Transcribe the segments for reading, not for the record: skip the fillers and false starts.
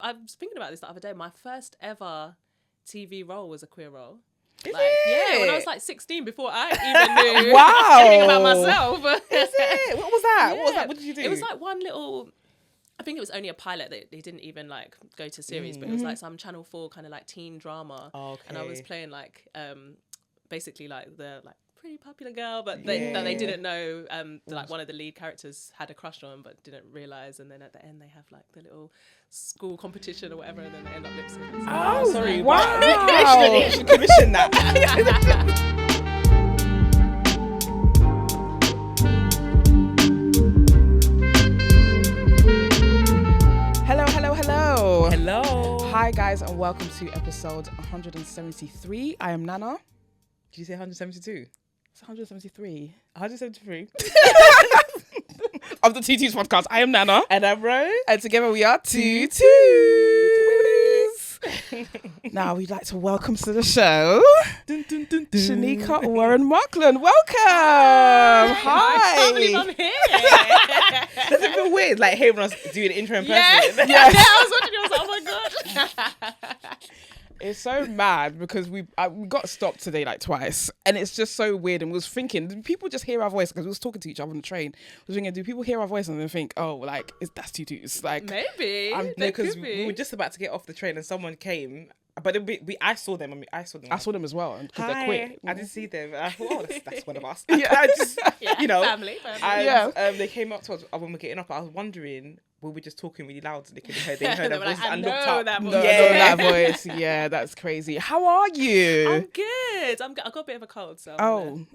I was thinking about this the other day. My first ever TV role was a queer role. Is Like, it? yeah, when I was like 16, before I even knew Wow. anything about myself. Is it? What was that? Yeah. What was that? What did you do? It was like one little, I think it was only a pilot that they didn't even like go to series, but it was like some Channel 4 kind of like teen drama. Okay. And I was playing like, basically like the like pretty popular girl, but that they didn't know like one of the lead characters had a crush on, but didn't realise. And then at the end they have like the little school competition or whatever, and then they end up lip syncing. Oh, sorry. Wow. You should commission that. Hello. Hi guys, and welcome to episode 173. I am Nana. Did you say 172? It's 173. 173. Of the TT's podcast. I am Nana. And I'm Rose. And together we are two twos. Now we'd like to welcome to the show Shanika Warren-Markland. Welcome. Hi. I can't believe I'm here. Does it feel weird, like hearing us doing an intro in person? Yeah. Yes. Yeah, I was watching. I was like, oh my god. It's so mad because we got stopped today like twice, and it's just so weird. And we was thinking, do people just hear our voice? Because we was talking to each other on the train. I was thinking, do people hear our voice and then think, oh, like that's tutus? Like Maybe. No, They because could we be. were just about to get off the train and someone came, but I saw them. I saw them as well because they're Hi. quick. I didn't see them. I thought, oh, that's one of us. Yeah. I just, Yeah, you know. family. And Yeah. they came up to us when we were getting up. I was wondering, were we just talking really loud so they could hear They our were like, voices I and know looked up? that voice. No, Yeah. that voice. Yeah, that's crazy. How are you? I'm good. I got a bit of a cold, so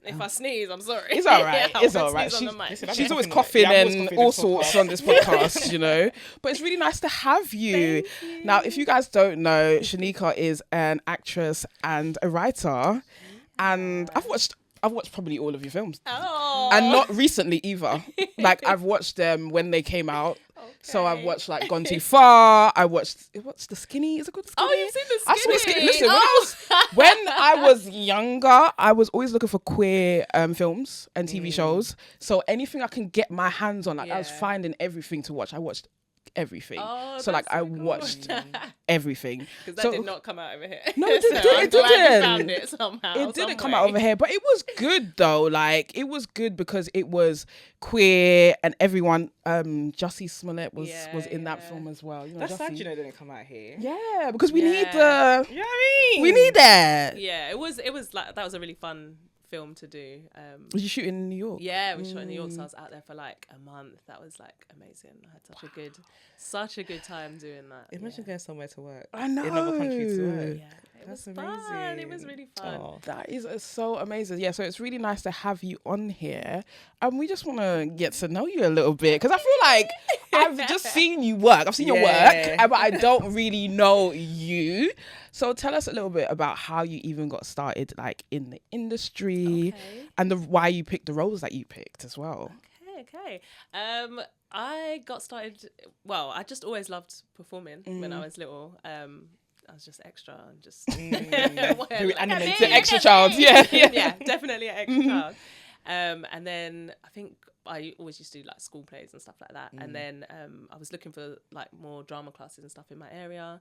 if I sneeze, I'm sorry. It's all right. Yeah, It's I all won't right. sneeze on the mic. Listen, I'm She's always coughing coughing on it. Yeah, I'm always and coughing all this sorts podcast. on this podcast, you know. But it's really nice to have you. Thank you. Now, if you guys don't know, Shanika is an actress and a writer, and I've watched probably all of your films, Oh. and not recently either. Like I've watched them when they came out. So I've watched like Gone Too Far. I watched The Skinny. Is it called The Skinny? Oh, you've seen The I saw Skinny. Listen, when I was younger, I was always looking for queer films and TV shows. So anything I can get my hands on, like I was Yeah. finding everything to watch. I watched everything. Oh, So like that's I so cool. watched everything. Because that So- did not come out over here. No, it didn't. So It I'm glad didn't. you found it somehow. It didn't some come way. out over here, but it was good though. Like it was good because it was queer and everyone. Jussie Smollett was in that Yeah. film as well. You know, That's sad, Jussie. you know, it didn't come out here. Yeah, because we need Yeah. the. You know what I mean? We need that. Yeah, it was like that was a really fun film to do. Was you shooting in New York? Yeah, we shot in New York, so I was out there for like a month. That was like amazing. I had such a good time doing that. Imagine going somewhere to work. I know. In another country to work. Yeah, it That's was fun. It was amazing. really fun. Oh. That is so amazing. Yeah, so it's really nice to have you on here. And we just want to get to know you a little bit because I feel like I've just seen you work. I've seen your Yeah. work, but I don't really know you. So tell us a little bit about how you even got started like in the industry and why you picked the roles that you picked as well. Okay. I got started. Well, I just always loved performing when I was little. I was just extra and just Very animated. The extra child, yeah. yeah, definitely an extra child. And then I think I always used to do like school plays and stuff like that. And then I was looking for like more drama classes and stuff in my area.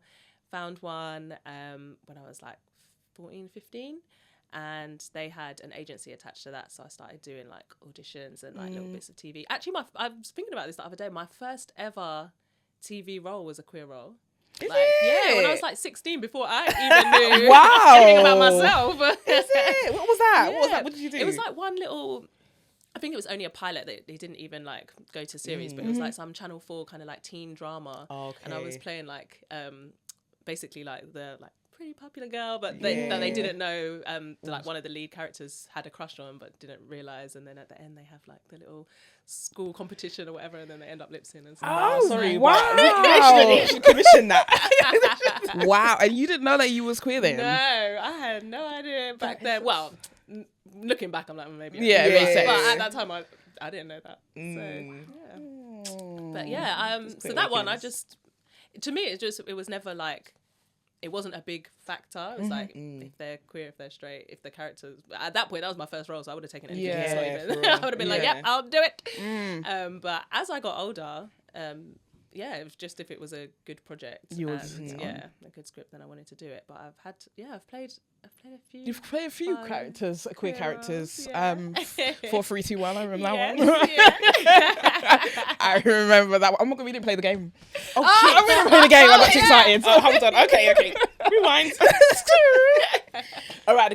Found one when I was like 14, 15. And they had an agency attached to that, so I started doing like auditions and like little bits of TV. Actually, I was thinking about this the other day. My first ever TV role was a queer role. Is Like, it? yeah, when I was like 16, before I even knew Wow. anything about myself. Is it? What was that? What was Yeah. that? What did you do? It was like one little. I think it was only a pilot that they didn't even like go to series, but it was like some Channel 4 kind of like teen drama, and I was playing like basically like the like pretty popular girl, but that they didn't know like one of the lead characters had a crush on, but didn't realize. And then at the end they have like the little school competition or whatever, and then they end up lip syncing. Oh, sorry. wow. You should commission that. Wow. And you didn't know that you was queer then? No, I had no idea back then. Well, looking back, I'm like, well, maybe. Yeah, it makes sense. But at that time, I didn't know that. So, yeah. But yeah, so that one, to me, it was never like, it wasn't a big factor. It was like, if they're queer, if they're straight, if the characters, at that point, that was my first role, so I would have taken anything. Yeah, I would have been like, Yeah. yep, I'll do it. But as I got older, yeah, it was just if it was a good project You would, and a good script, then I wanted to do it. But I've played a few. You've played a few fun, characters, queer characters. yeah. 4, 3, 2, 1. I remember that one. Yeah. I remember that one. Oh my god, we didn't play the game. I'm gonna play the game. I'm not too excited. Oh, hold on. Okay. Rewind. All right.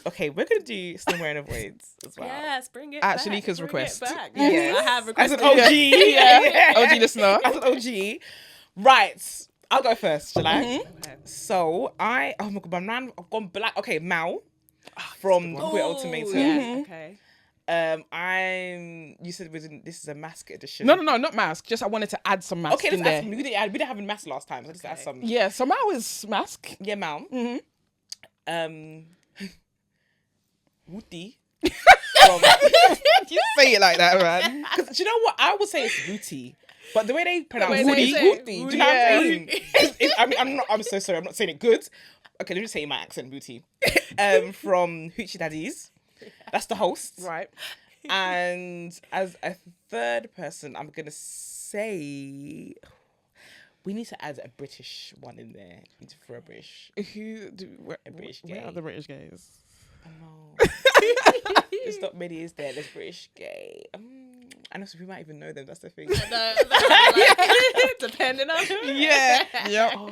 Okay, we're gonna do Somewhere in the Voids as well. Yes, bring it At back. Shanika's bring request. It back. Yes. Yes, I have As requested. an OG, Yeah. OG listener. As an OG, right? I'll go first, shall I? Okay. So oh my god, my man, I've gone black. Okay, Mal from Queer Ooh, Ultimatum. yeah, okay. You said this is a mask edition. No, not mask. Just I wanted to add some mask Okay, in let's there. add some. We didn't have a mask last time, so let's add some. Yeah, so Mal is mask. Yeah, Mal. Mm-hmm. Woody. You say it like that, man. Because do you know what? I would say it's Woody, but the way they pronounce way Woody, they say Woody. Do you know what I'm saying? I'm so sorry. I'm not saying it good. Okay, let me say it in my accent, Booty. From Hoochie Daddies. That's the host. Right. And as a third person, I'm going to say we need to add a British one in there. We need to throw a British. Where are the British gays? Oh. There's not many, is there? There's British gay. I know some people might even know them. That's the thing. Depending on who. Yeah. Yep. Oh,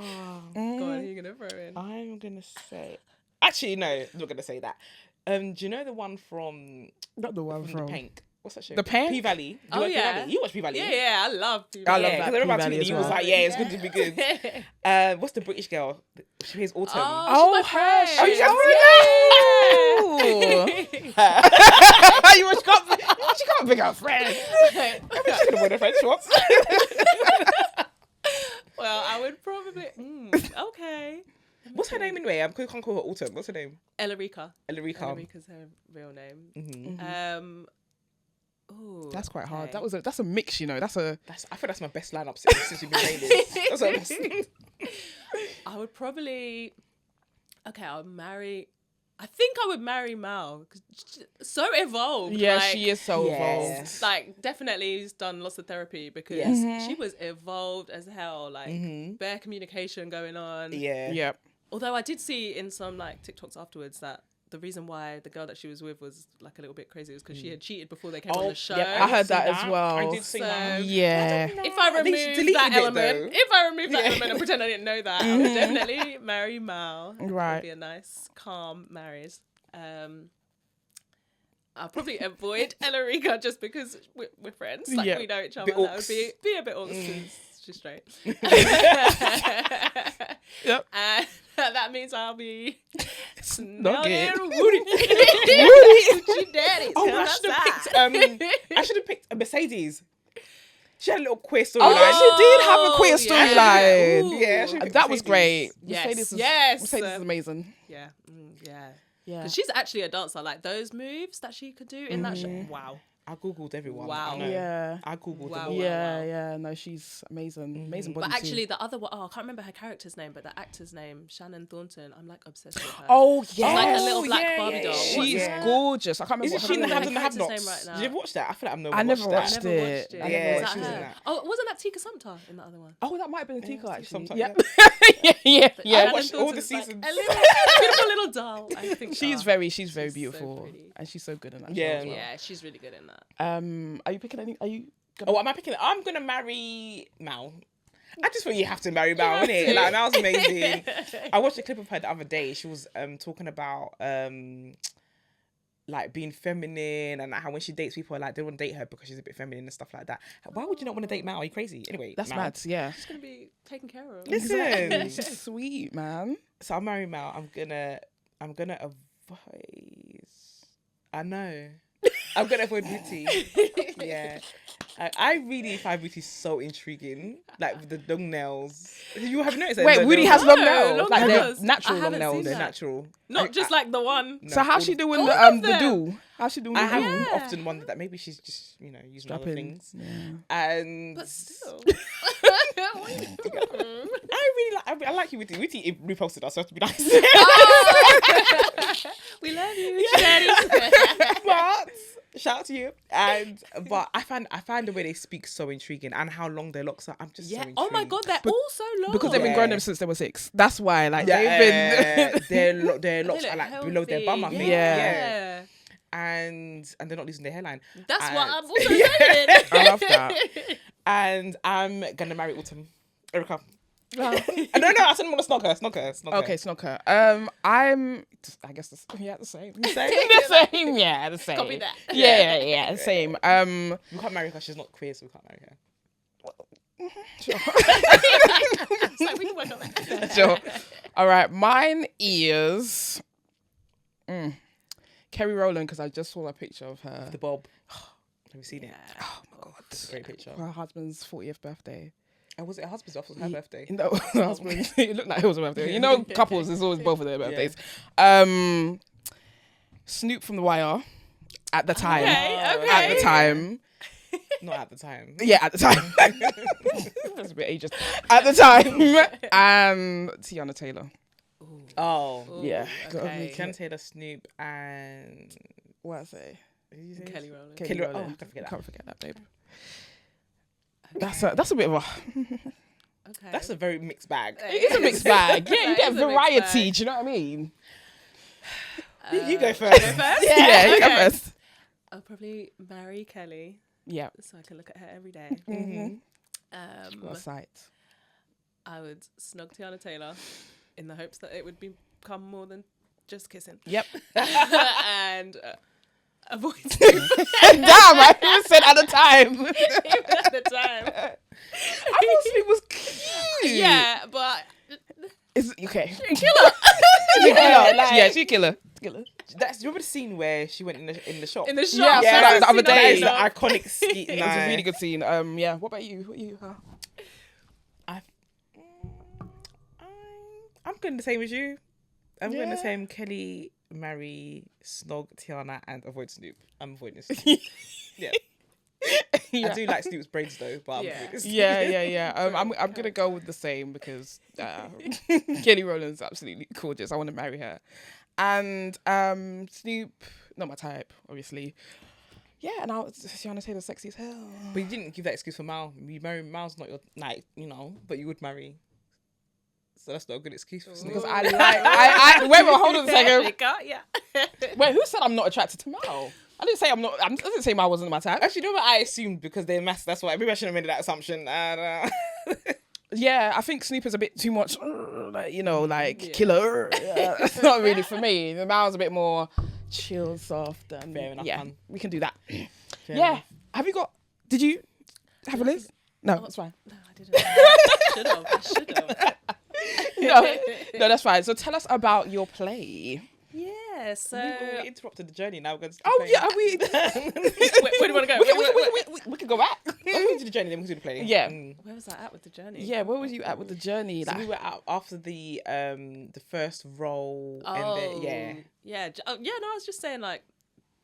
Go on, who you gonna throw in? I'm gonna say. Actually, no, I'm not gonna say that. Do you know the one from Not the one The from. Pank? What's that show? The Pank? P Valley. Oh, yeah. You watch P Valley? Yeah, I love people. I love Yeah, that because everybody P-Valley tweeted, as he was well. like, yeah, it's good to be good. What's the British girl? She plays Autumn. Oh, she's my her. friend. She can't pick her friend. I mean, she could have won a French swap. Well, I would probably. Okay. What's her name anyway? I can't call her Autumn. What's her name? Elarica. Elarica. Elarica's her real name. Mm-hmm. Ooh, That's quite hard. okay. That's a mix, you know. I think that's my best lineup since we've been playing this. That's what I would probably. Okay, I think I would marry Mal. 'Cause she's so evolved. Yeah, like, she is so Yes. evolved. Like, definitely has done lots of therapy because Yes. she was evolved as hell. Like, bare communication going on. Yeah. Yep. Although I did see in some like TikToks afterwards that the reason why the girl that she was with was like a little bit crazy was because she had cheated before they came on the show. I heard that as well. I did see So- that. Yeah. If I I think she remove deleted that it, element, though. and pretend I didn't know that, I would definitely marry Mal. Right. It'd be a nice, calm marriage. I'll probably avoid Elarica just because we're friends. Like, Yeah. we know each other. Bit That would orcs. be a bit awkward because she's straight. Yep. And that means I'll be Nugget. snugging Woody. Woody daddies. Oh, I should have picked a Mercedes. She had a little queer storyline. Oh, she did have a queer storyline. Ooh. Yeah, she picked That was Mercedes. great. Yes. Mercedes is amazing. Yeah. Yeah. Yeah. Because she's actually a dancer. Like those moves that she could do in that show. Wow. I googled everyone. Wow. I know. Yeah. I googled Wow. them all. Yeah. No, she's amazing. Amazing body. But actually, the other one, I can't remember her character's name, but the actor's name, Shannon Thornton. I'm like obsessed with her. Oh She's like a yes. little black Barbie doll. What's She's her- gorgeous. I can't remember. Isn't what she in her the name Have is. and the Character's Have name Nots? right now. Did you ever watch that? I feel like I've never I never watched watched that. I never it. watched it. I Yeah, never Is watched she was that in her? that. Oh, wasn't that Tika Sumpter in the other one? Oh, that might have been Tika actually. Sometime, Yep. yeah. yeah. Shannon watched all the Thornton's like seasons. a little, beautiful little doll. I think She's very beautiful, so pretty. and she's so good in that. Yeah. show as well. Yeah, she's really good in that. Are you picking any? Are you? Oh, am I picking? I'm gonna marry Mal. I just thought you have to marry Mal, have innit? to. Like Mal's amazing. I watched a clip of her the other day. She was talking about like being feminine and like how when she dates people, like they want to date her because she's a bit feminine and stuff like that. Why would you not want to date Mal? Are you crazy? Anyway, That's Mal. mad. Yeah. She's gonna be taken care of. Listen. She's sweet, man. So I'll marry Mal. I'm gonna avoid. I know. I'm gonna avoid Booty. Yeah. I really find Booty so intriguing. Like with the long nails. You have noticed that? Wait, the Woody nails- has long No, nails, long like nails. they're natural I long haven't nails. seen They're that. natural. Not just like the one. No, So how's all she of- doing all the of the them. do? How's she doing I the have do? Yeah. often wondered that maybe she's just, using other Strapping. things. Yeah. And But still. I really like, I like you, Witty. Witty reposted us, so I have to be nice. We love you, Daddy. But Shout out to you. And but I find the way they speak so intriguing and how long their locks are. I'm just so intrigued. Oh my god, they're all so long. Because they've been growing them since they were 6. That's why, like, Yeah, they've been. their locks look are like healthy. below their bum. I think. Yeah. And they're not losing their hairline. That's And- what I'm also saying. I love that. And I'm gonna marry Autumn. Erica. No, I said I'm gonna snog her. Okay, Snocker. I'm. I guess the same. The same. The same. Yeah, the same. Copy that. Yeah, the same. We can't marry her because she's not queer, so we can't marry her. Sure. It's like, we can work on that. Sure. All right, mine is Kerry Rowland, because I just saw a picture of her. The Bob. Have you seen it? Oh my god, Great picture. her husband's 40th birthday. And was it her husband's or was it her birthday? No, her husband. It looked like it was her birthday. You know, couples, it's always both of their birthdays. Snoop from The Wire. At the time. Okay. At the time. Not at the time. Yeah, at the time. That's a bit ageist. At the time. And Tiana Taylor. Oh. Ooh, Yeah. okay. Ken Taylor, Snoop, and What I say? Kelly Rowland. Kelly Rowland. Oh, I can't forget that. Can't forget that, babe. That's a bit of a. Okay. That's a very mixed bag. It's a mixed bag. Yeah, you That get is a mixed variety. bag. Do you know what I mean? You go first. Yeah, you go Okay. first. I'll probably marry Kelly Yeah. so I can look at her every day. What a sight. I would snog Tiana Taylor in the hopes that it would become more than just kissing. Yep. And avoid Snoop Damn, I even said at the time. even at the time. I thought Snoop was cute. Yeah, but It's okay. killer. She killer. like- Yeah, she killer. Killer. That's, you remember the scene where she went in the shop? In the shop. Yeah, yeah, that- the other that day. is the iconic scene. It was a really good scene. Yeah. What about you? What you? I'm going the same as you. I'm going the same. Kelly, marry, snog, Tiana, and avoid Snoop. I'm avoiding Snoop. Yeah. I do like Snoop's braids though, but I'm avoiding Snoop. Yeah. I'm gonna go with the same because Kelly Rowland's absolutely gorgeous. I want to marry her, and Snoop, not my type, obviously. Yeah, and Tiana Taylor's sexy as hell. But you didn't give that excuse for Mal. You marry Mal's not your like, but you would marry. So that's not a good excuse for Snoop. Because I wait, hold on a second. Yeah. Wait, who said I'm not attracted to Mal? I didn't say I'm not. I didn't say Mal wasn't my type. Actually, you know what I assumed because they're mass. That's why maybe I shouldn't have made that assumption. Yeah, I think Snoop is a bit too much, killer. Yeah, it's not really for me. The Mal's a bit more chill, soft, and Fair enough, yeah, man. we can do that. Fair Yeah. enough. Have you got? Did you have a list? No, that's fine. No, I didn't. I should have. No, that's fine. So tell us about your play. Yeah, so We interrupted the journey. Now we're going to Oh yeah, we where do you want to go? we can go back. we do the journey, then we can do the play. Yeah. Where was I at with the journey? Yeah, where was you at with the journey? So Like, we were out after the first role, Oh, and then yeah. No, I was just saying, like,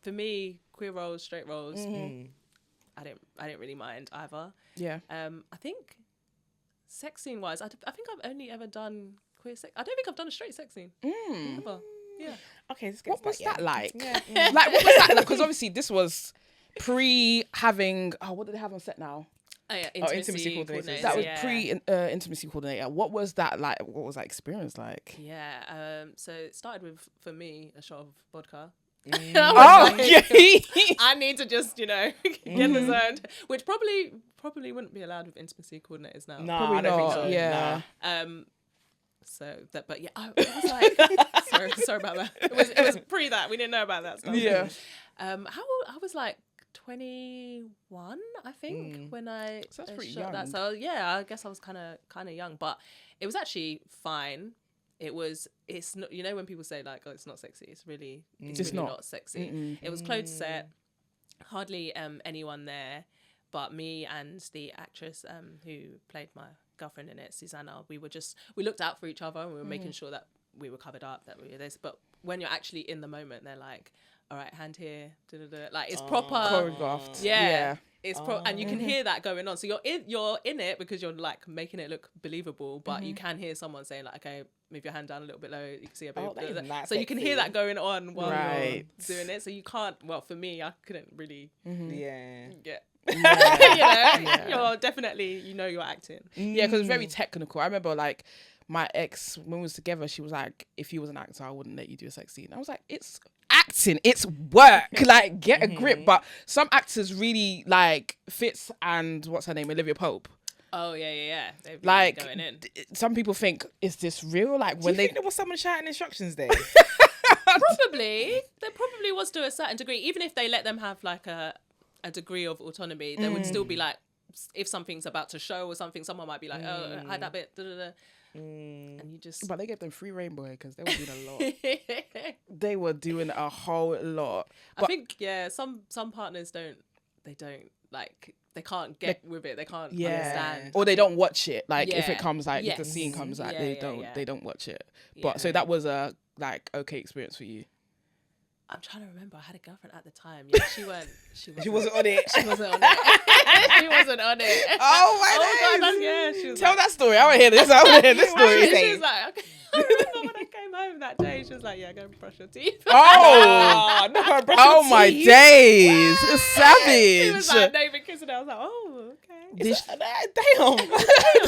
for me, queer roles, straight roles, I didn't really mind either. yeah. I think sex scene wise, I think I've only ever done queer sex. I don't think I've done a straight sex scene ever. Yeah. Okay, let's get What was that like? Yeah. Like, what was that like? Because obviously this was pre having. Oh, what did they have on set now? Oh, yeah, intimacy coordinators. That was yeah. pre intimacy coordinator. What was that like? What was that experience like? Yeah. So it started with, for me, a shot of vodka. Oh, yeah. I need to just, get in the zone, which probably wouldn't be allowed with intimacy coordinators now. No, Probably I don't think not, so. yeah. Nah. So that, but yeah, I was like, sorry about that. It was pre that. We didn't know about that stuff. Yeah. How old? I was like 21, I think, when I So that's pretty shot young. that. So yeah, I guess I was kind of young, but it was actually fine. It's not, when people say like, oh, it's not sexy, it's really not sexy. It was closed set, hardly anyone there but me and the actress who played my girlfriend in it, Susanna. We looked out for each other and we were making sure that we were covered up, that we were this. But when you're actually in the moment, they're like, all right, hand here, like it's proper Choreographed. Yeah. It's and you can hear that going on. So you're in it because you're like making it look believable, but you can hear someone saying like, okay, move your hand down a little bit low. You can see a bit. So you can hear that going on while you're doing it. So you can't. Well, for me, I couldn't really. Yeah. You're definitely you're acting. Yeah, because it's very technical. I remember like my ex when we was together, she was like, if you was an actor, I wouldn't let you do a sex scene. I was like, it's acting, it's work, like get a grip. But some actors really like Fitz and what's her name, Olivia Pope. Oh yeah. They've been like going in. Some people think, is this real? Like when think there was someone shouting instructions there? Probably there probably was to a certain degree. Even if they let them have like a degree of autonomy, there would still be like, if something's about to show or something, someone might be like, oh, hide that bit. And you just. But they gave them free rainbow because they were doing a lot. They were doing a whole lot. But I think some partners don't like. They can't get with it. They can't understand, or they don't watch it. Like if it comes, like if the scene comes, like they don't watch it. But so that was a like okay experience for you. I'm trying to remember. I had a girlfriend at the time. Yeah, she wasn't on it. She wasn't on it. She wasn't on it. Oh my God! She was Tell that story. I want to hear this. I want to hear this story. She was like, I remember when I came home that day. She was like, "Yeah, go and brush your teeth." Oh, no, brush your teeth. My days! Wow. Savage. She was like, "Not even kissing." I was like, "Oh, okay."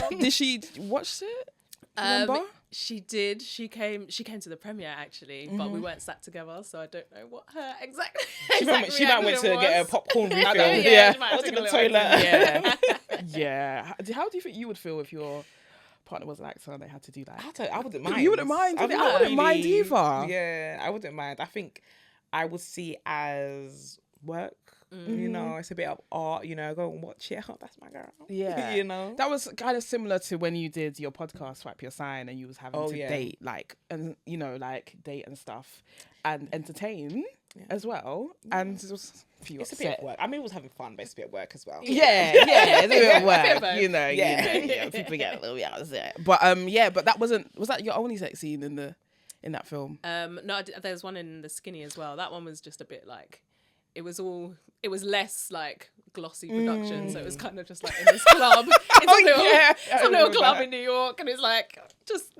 Damn. Did she watch it? Remember? She did. She came to the premiere actually, but we weren't sat together, so I don't know what her exact. She might went to get a popcorn refill. Yeah. Went to the toilet. Yeah. How do you think you would feel if your partner was an actor and they had to do that? I wouldn't mind. You wouldn't mind? I wouldn't mind either. Yeah, I wouldn't mind. I think I would see it as work. You know, it's a bit of art, go and watch it. Oh, that's my girl. Yeah. That was kind of similar to when you did your podcast, Swipe Your Sign, and you was having to date, like, and like date and stuff and entertain as well. And it was it's a bit of work. I mean, it was having fun, but it's a bit of work as well. Yeah, it's a bit of work. People get a little bit out of it. But that was that your only sex scene in that film? No, there's one in The Skinny as well. That one was just a bit like, it was less like glossy production, so it was kind of just like in this club. It's a little club in New York, and it's like just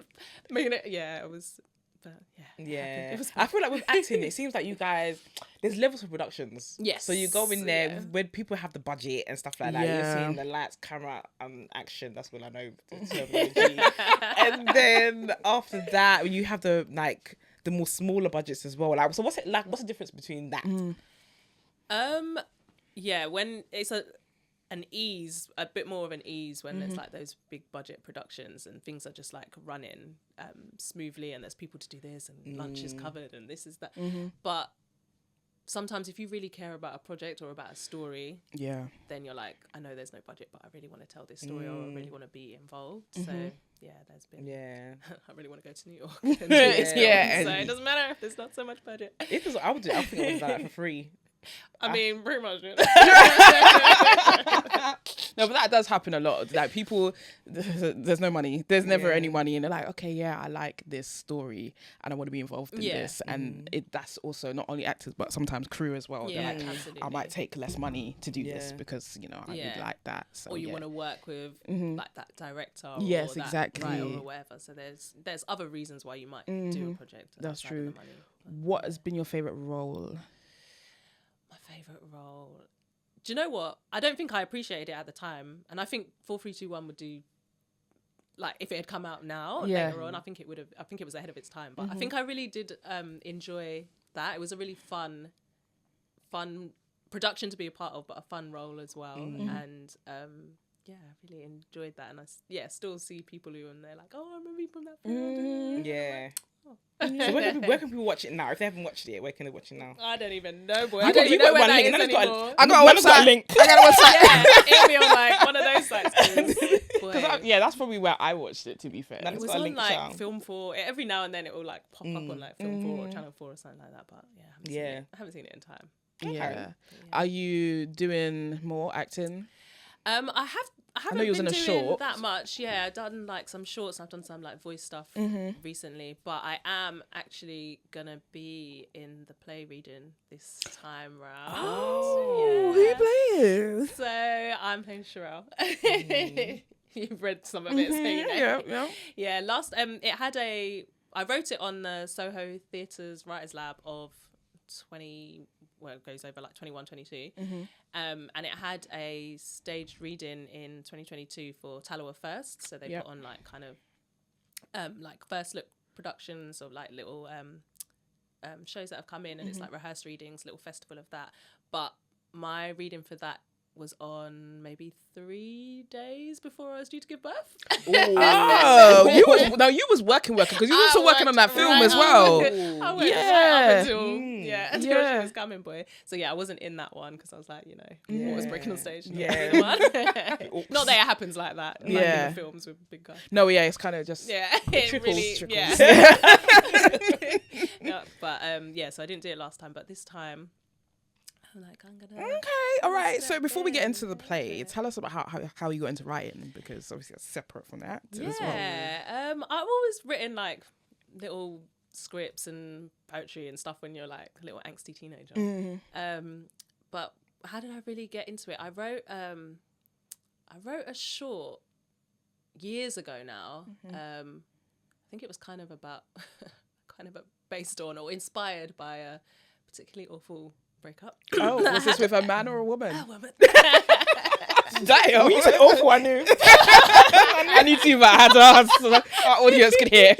making it. Yeah, it was. But yeah. I feel like with acting, it seems like you guys, there's levels of productions. Yes. So you go in there when people have the budget and stuff like that. You're seeing the lights, camera, action. That's what I know. And then after that, when you have the more smaller budgets as well. Like, so what's it like? What's the difference between that? When it's a bit more of an ease when there's like those big budget productions and things are just like running smoothly and there's people to do this and lunch is covered and this is that. But sometimes if you really care about a project or about a story, then you're like, I know there's no budget, but I really want to tell this story or I really want to be involved. So there's been. I really want to go to New York. And do this film, so it doesn't matter if there's not so much budget. I think I would do that for free. I mean, pretty much. No, but that does happen a lot. Like people, there's no money. There's never any money, and they're like, okay, I like this story, and I want to be involved in this. And that's also not only actors, but sometimes crew as well. Yeah, they're like, I might take less money to do this because I really like that. So, or you want to work with like that director. Yes, or exactly. That writer or whatever. So there's other reasons why you might do a project. That's true. What has been your favorite role? Favorite role. Do you know what? I don't think I appreciated it at the time, and I think 4321 would do. Like if it had come out now later on, I think it would have. I think it was ahead of its time, but I think I really did enjoy that. It was a really fun production to be a part of, but a fun role as well. And I really enjoyed that, and I still see people who and they're like, oh, I remember you from that film. Yeah. So where can people watch it now? If they haven't watched it yet, where can they watch it now? I don't even know, boy. I don't even know where that is anymore. I got a link. I got a website. It'll be on like one of those sites. That's probably where I watched it, to be fair. It was on like Film 4. Every now and then it will like pop up on like Film 4 or Channel 4 or something like that. But I haven't seen it in time. Yeah. Are you doing more acting? I I haven't know you was been in a doing short. that much. Yeah, I've done like some shorts. I've done some like voice stuff recently, but I am actually gonna be in the play reading this time round. Oh, who you playing? So I'm playing Sherelle. You've read some of it, so you know. Yeah. Yeah, last I wrote it on the Soho Theatre's Writers Lab of 20, well, it goes over like 21, 22. And it had a staged reading in 2022 for Tallow First. So they put on like kind of like first look productions of like little shows that have come in, and it's like rehearsed readings, little festival of that. But my reading for that was on maybe 3 days before I was due to give birth. Oh, you was working because you were also working on that film as well. I worked right up until she was coming, boy. So yeah, I wasn't in that one because I was like, you know, what was breaking on stage? Not that it happens like that. Like in the films with big guys. No, yeah, it's kind of just trickles. No, but so I didn't do it last time, but this time I'm like, I'm gonna. Okay, all right. So before we get into the play, tell us about how you got into writing, because obviously it's separate from that as well. I've always written like little scripts and poetry and stuff when you're like a little angsty teenager. But how did I really get into it? I wrote a short years ago now. I think it was kind of based on or inspired by a particularly awful breakup. Oh, was this with a man or a woman? A woman. Damn. When you said awful, I knew. I knew too, but I had to ask so our audience could hear.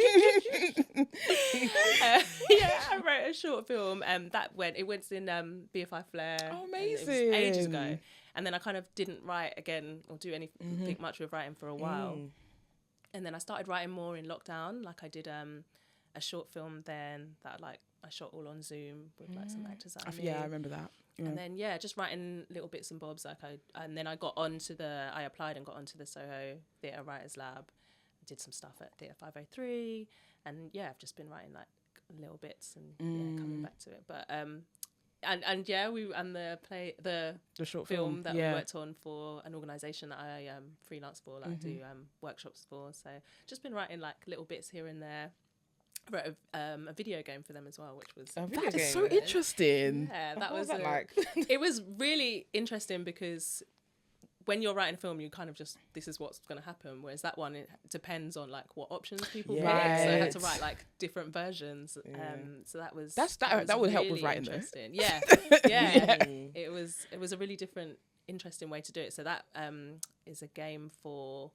I wrote a short film that went in BFI Flair. Oh, amazing. It was ages ago. And then I kind of didn't write again or do anything much with writing for a while. And then I started writing more in lockdown. Like I did a short film then that I shot all on Zoom with like some actors that I knew. Yeah, I remember that. Yeah. And then just writing little bits and bobs. And then I applied and got onto the Soho Theatre Writers Lab. I did some stuff at Theatre 503, and I've just been writing like little bits and coming back to it. But the short film that we worked on for an organisation that I freelance for, like do workshops for. So just been writing like little bits here and there. I wrote a video game for them as well, which was that is so interesting. Yeah, that was like. It was really interesting because when you're writing a film, you kind of just, this is what's going to happen. Whereas that one, it depends on like what options people pick. So I had to write like different versions. So that was that would help with writing interesting. though. It was a really different, interesting way to do it. So that is a game for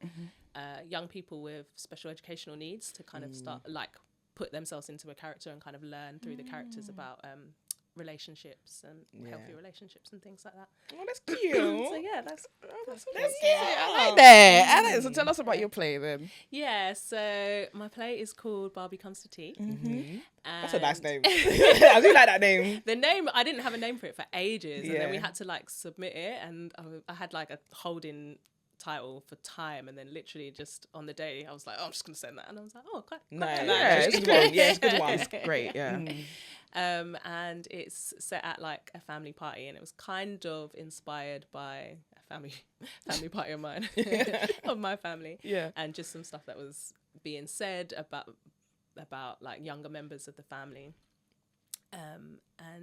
young people with special educational needs to kind of start like put themselves into a character and kind of learn through the characters about relationships and healthy relationships and things like that. Oh, that's cute. So that's cute. I like that. So tell us about your play then. Yeah, so my play is called Barbie Comes to Tea. That's a nice name. I do like that name. The name, I didn't have a name for it for ages, and then we had to like submit it, and I had like a holding title for time, and then literally just on the day I was like, I'm just gonna send that, and I was like, okay, it's a good one. Yeah, it's a good one. It's great. And it's set at like a family party, and it was kind of inspired by a family party of mine, of my family, and just some stuff that was being said about like younger members of the family, and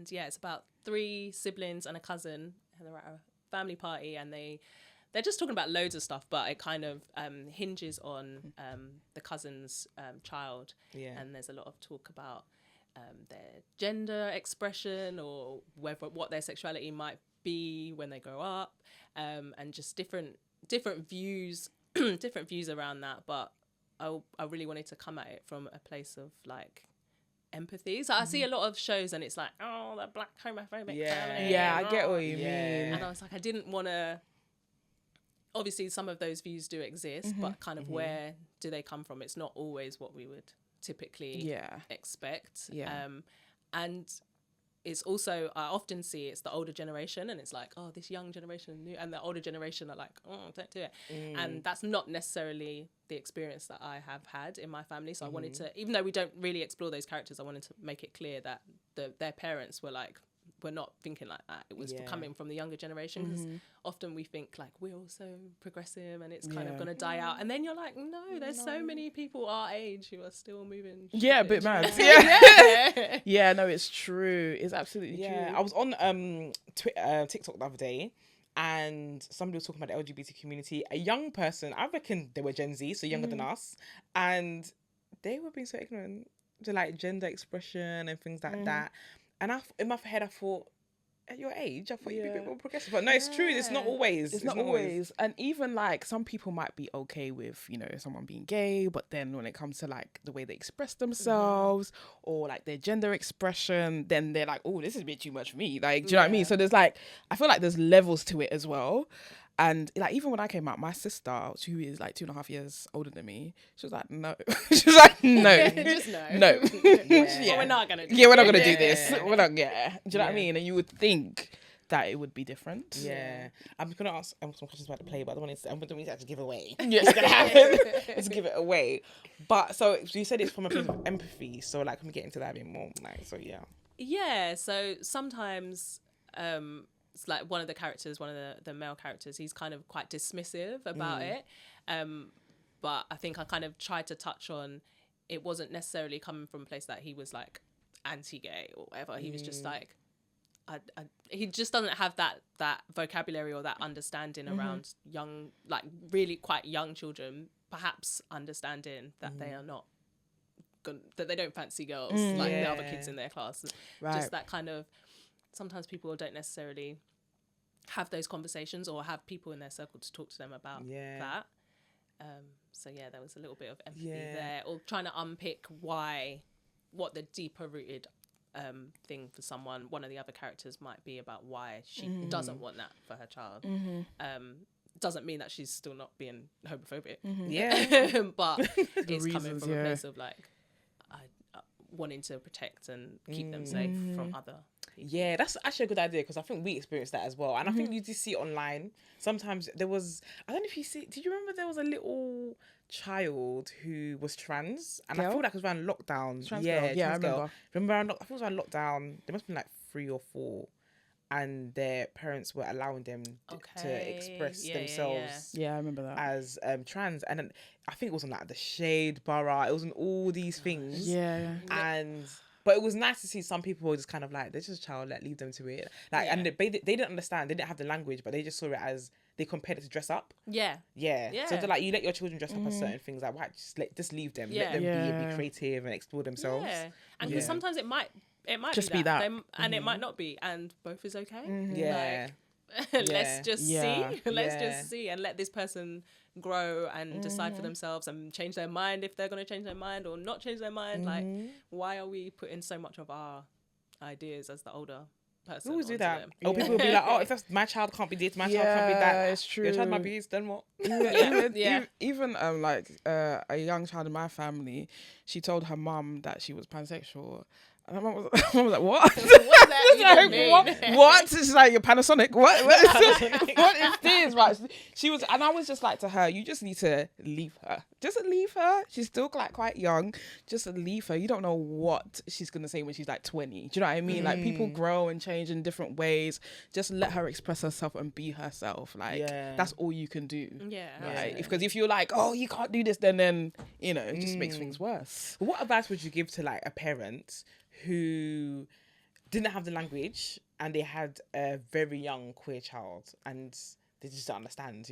it's about 3 siblings and a cousin, and they're at a family party, and they're just talking about loads of stuff, but it kind of hinges on the cousin's child. And there's a lot of talk about their gender expression or what their sexuality might be when they grow up, and just different views around that. But I really wanted to come at it from a place of like empathy. So I see a lot of shows and it's like, oh, that black homophobic family. Yeah, I get what you mean. And I was like, I didn't want to. Obviously, some of those views do exist, but kind of where do they come from? It's not always what we would typically expect. And it's also, I often see it's the older generation, and it's like, oh, this young generation, and the older generation are like, oh, don't do it. And that's not necessarily the experience that I have had in my family. So I wanted to, even though we don't really explore those characters, I wanted to make it clear that their parents were like were not thinking like that. It was coming from the younger generation, because often we think like we're all so progressive and it's kind of going to die out, and then you're like, no, there's so many people our age who are still moving. Yeah, a bit mad. Yeah, no, it's true. It's absolutely true. I was on TikTok the other day, and somebody was talking about the LGBT community. A young person, I reckon they were Gen Z, so younger than us, and they were being so ignorant to like gender expression and things like that. And in my head, I thought, at your age, I thought you'd be a bit more progressive. But no, it's true. It's not always. It's not always. And even like some people might be okay with, you know, someone being gay, but then when it comes to like the way they express themselves or like their gender expression, then they're like, oh, this is a bit too much for me. Like, do you know what I mean? So there's like, I feel like there's levels to it as well. And like, even when I came out, my sister, who is like 2.5 years older than me, she was like, no. She was like, no. Just no. No. Well, we're not going to do we're not going to do this. We're not, do you know what I mean? And you would think that it would be different. Yeah. I'm going to ask some questions about the play, but I don't want to actually give away. Yeah. It's going to happen. Let's give it away. But so you said it's from a place of empathy. So like, can we get into that a bit more? Like, so yeah. Yeah. So sometimes, it's like one of the male characters, he's kind of quite dismissive about it. But I think I kind of tried to touch on, it wasn't necessarily coming from a place that he was like anti-gay or whatever. He was just like, he just doesn't have that vocabulary or that understanding around young, like really quite young children, perhaps understanding that they are not, that they don't fancy girls like the other kids in their class. Right. Just that kind of, sometimes people don't necessarily have those conversations or have people in their circle to talk to them about that. So yeah, there was a little bit of empathy there, or trying to unpick what the deeper rooted thing for someone, one of the other characters, might be about why she doesn't want that for her child. Doesn't mean that she's still not being homophobic. But it's coming from a place of like wanting to protect and keep them safe from other people. Yeah, that's actually a good idea, because I think we experienced that as well. And I think you do see it online. Sometimes there was, I don't know if you see, did you remember there was a little child who was trans? And I feel like it was around lockdown. Trans yeah, girl. Yeah, trans I girl. remember. Remember, I think it was around lockdown. There must have been like 3 or 4. And their parents were allowing them to express themselves Yeah, I remember that. as trans. And then I think it was on like the Shade Borough. It was on all these things. Yeah. But it was nice to see some people were just kind of like, they're just a child, like leave them to it. Like, and they didn't understand, they didn't have the language, but they just saw it as, they compared it to dress up. Yeah. So they're like, you let your children dress up as certain things, like, why, just leave them, let them be creative and explore themselves. Yeah. And because sometimes it might just be that. And it might not be, and both is okay. Yeah. Like, let's just see. Let's Yeah. just see and let this person grow and decide for themselves and change their mind if they're going to change their mind, or not change their mind. Like, why are we putting so much of our ideas as the older person? We always do onto that. them? Or people will be like, oh, if that's my child can't be this, my child can't be that. It's true. Your child might be this, then what? Even a young child in my family, she told her mum that she was pansexual. And my mum was like, what? What does that even mean? What? She's like, you're Panasonic. What? What is this? Right? She was, and I was just like to her, you just need to leave her. Just leave her. She's still like quite young. Just leave her. You don't know what she's gonna say when she's like 20. Do you know what I mean? Like, people grow and change in different ways. Just let her express herself and be herself. Like, that's all you can do. Yeah. Right? Because if you're like, oh, you can't do this, then you know, it just makes things worse. What advice would you give to like a parent who didn't have the language and they had a very young queer child and they just don't understand?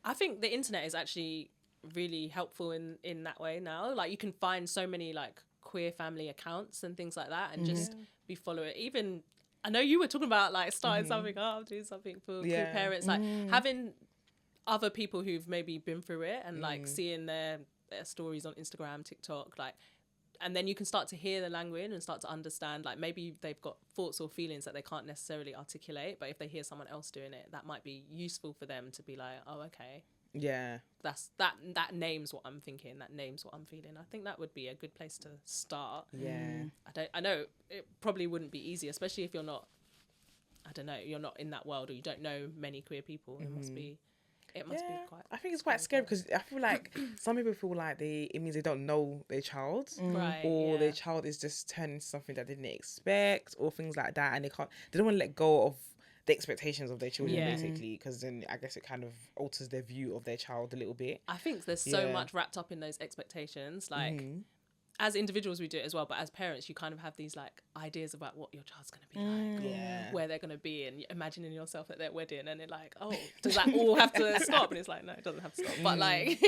I think the internet is actually really helpful in that way now. Like, you can find so many like queer family accounts and things like that, and just be following. Even, I know you were talking about like starting something up, doing something for queer parents, like having other people who've maybe been through it and like seeing their stories on Instagram, TikTok, like. And then you can start to hear the language and start to understand, like, maybe they've got thoughts or feelings that they can't necessarily articulate, but if they hear someone else doing it, that might be useful for them to be like, oh, okay. Yeah. That names what I'm thinking, that names what I'm feeling. I think that would be a good place to start. Yeah. I know it probably wouldn't be easy, especially if you're not, I don't know, you're not in that world or you don't know many queer people. It it must be quite. I think it's quite scary because I feel like some people feel like it means they don't know their child, Right, or their child is just turning into something that they didn't expect, or things like that, and they don't want to let go of the expectations of their children, basically, because then I guess it kind of alters their view of their child a little bit. I think there's so much wrapped up in those expectations, like. As individuals, we do it as well, but as parents, you kind of have these like ideas about what your child's going to be like, or where they're going to be, and imagining yourself at their wedding, and they're like, oh, does that all have to stop? And it's like, no, it doesn't have to stop. But like,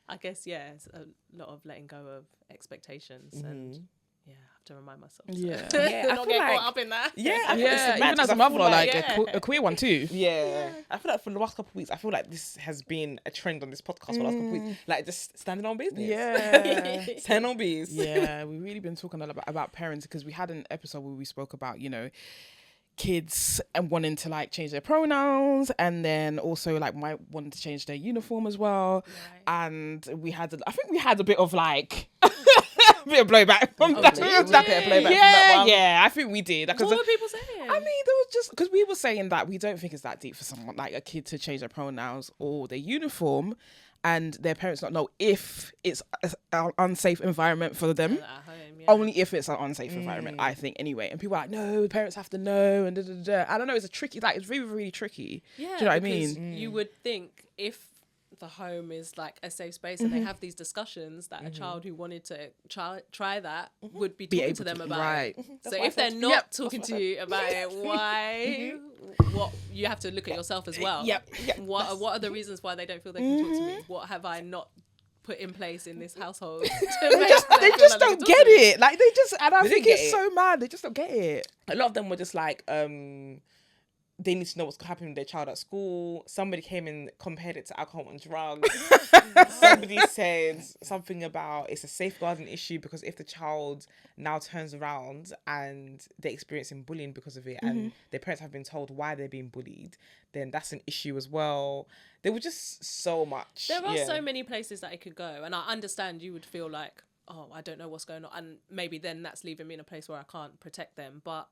I guess, it's a lot of letting go of expectations, and I have to remind myself. Yeah. Not get caught up in that. Even as a mother, like a queer one too. I feel like for the last couple of weeks, I feel like this has been a trend on this podcast for the last couple of weeks, like just standing on business. Standing on business. We've really been talking a lot about parents, because we had an episode where we spoke about, kids and wanting to like change their pronouns, and then also like wanting to change their uniform as well. And I think we had a bit of like bit of blowback from that. I think we did. What were people saying? I mean, there was just because we were saying that we don't think it's that deep for someone like a kid to change their pronouns or their uniform, and their parents not know if it's an unsafe environment for them. Only if it's an unsafe environment, I think, anyway. And people are like, no, parents have to know, and I don't know. It's it's really, really tricky. Yeah, do you know what I mean? You would think if the home is like a safe space and they have these discussions, that a child who wanted to try that would be talking to them about it. So if they're not talking to you about it, why? What you have to look at yourself as well. What are the reasons why they don't feel they can talk to me? What have I not put in place in this household? They just don't get it. Like and I think it's so mad. They just don't get it. A lot of them were just like, they need to know what's happening with their child at school. Somebody came and compared it to alcohol and drugs. Somebody said something about it's a safeguarding issue because if the child now turns around and they're experiencing bullying because of it, and their parents have been told why they're being bullied, then that's an issue as well. There was just so much. There are so many places that it could go, and I understand you would feel like, oh, I don't know what's going on, and maybe then that's leaving me in a place where I can't protect them, but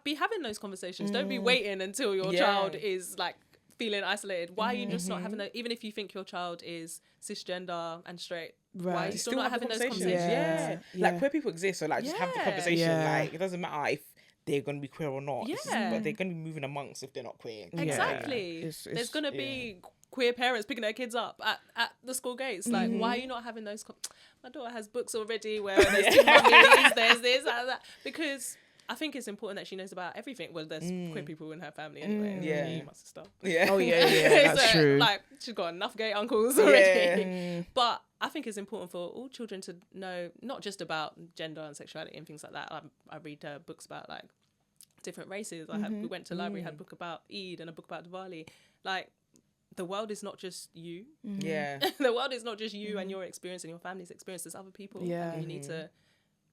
be having those conversations. Don't be waiting until your child is like feeling isolated. Why are you just not having that? Even if you think your child is cisgender and straight, why are you still not having those conversations? Like queer people exist, so like just have the conversation. Like it doesn't matter if they're going to be queer or not, but they're going to be moving amongst if they're not queer. Exactly. There's going to be queer parents picking their kids up at the school gates. Like, why are you not having those? My daughter has books already where there's two mummies, there's this, that. Because I think it's important that she knows about everything. Well, there's queer people in her family anyway. You must stop. Oh yeah, that's true. Like, she's got enough gay uncles already. But I think it's important for all children to know not just about gender and sexuality and things like that. I read books about like different races. We went to the library, had a book about Eid and a book about Diwali. Like, the world is not just you. The world is not just you and your experience and your family's experience. There's other people. And you need to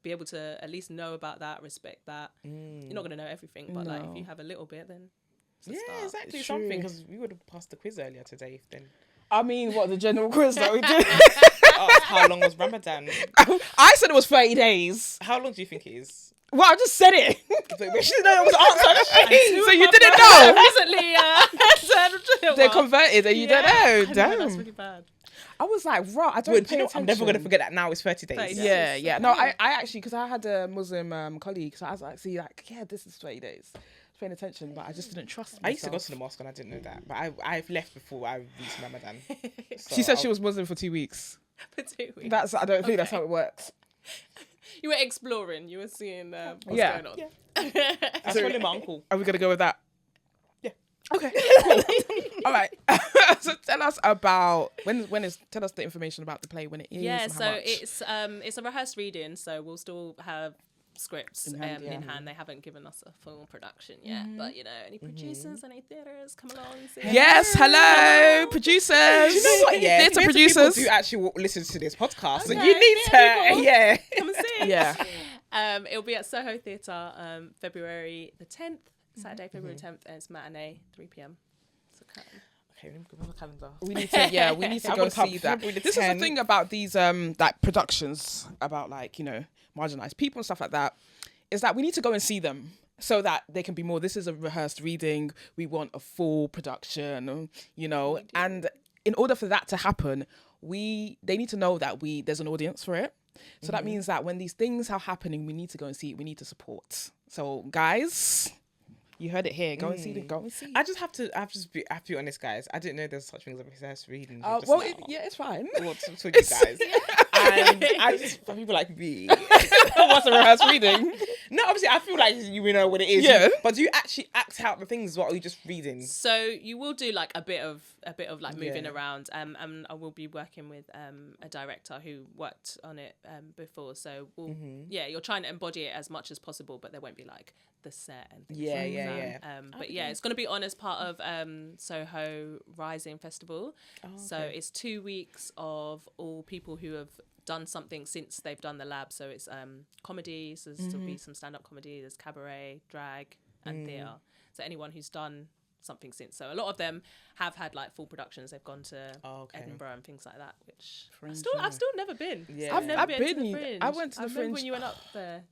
be able to at least know about that, respect that. You're not going to know everything, but like if you have a little bit, then it's exactly, it's something, because we would have passed the quiz earlier today. Then I mean, what, the general quiz that we did? How long was Ramadan? I said it was 30 days. How long do you think it is? Well, I just said it. We should know the answer. So you didn't know? Recently, they converted and you don't know. Damn. That's really bad. I was like, right, I don't pay attention. I'm never going to forget that now. It's 30 days. 30 days. Yeah. No, I actually, because I had a Muslim colleague, so I was like, this is 30 days. I was paying attention, but I just didn't trust myself. I used to go to the mosque and I didn't know that, but I've left before I reached Ramadan. So she said she was Muslim for 2 weeks. For 2 weeks. I don't think that's how it works. You were exploring. You were seeing what's going on. Yeah. That's really my uncle. Are we going to go with that? Yeah. Okay. All right. So tell us about tell us the information about the play, when it is. Yeah, so it's a rehearsed reading, so we'll still have scripts in hand. They haven't given us a full production yet, but any producers, any theatres, come along. Yes, hello, producers. You know what? Yeah, theatre producers who actually listen to this podcast, okay, so you need to come and see. Yeah. It'll be at Soho Theatre, February the 10th, Saturday, February 10th, and it's matinee, 3 p.m. So come. Okay, let me go on the calendar. We need to go see that. This is the thing about these like productions about like marginalized people and stuff like that, is that we need to go and see them so that they can be more, this is a rehearsed reading, we want a full production, you know, and in order for that to happen, they need to know that there's an audience for it. So that means that when these things are happening, we need to go and see it, we need to support. So guys, you heard it here. Go and see. Go and see. I have to be honest, guys. I didn't know there's such things as rehearsed readings. It's fine. Well, to you guys. And I just, for people like me, What's a rehearsed reading? no, obviously, I feel like you know what it is. Yeah. But do you actually act out the things, or are you just reading? So you will do like a bit of like moving around. And I will be working with a director who worked on it before. So you're trying to embody it as much as possible, but there won't be like the set and things like that. But it's going to be on as part of Soho Rising Festival. So it's 2 weeks of all people who have done something since they've done the lab. So it's comedy, so there'll be some stand-up comedy, there's cabaret, drag and theatre. So anyone who's done something since. So a lot of them have had like full productions. They've gone to Edinburgh and things like that, which I've still never been. Yeah. I've never been to the Fringe. I went to the Fringe when you went up there.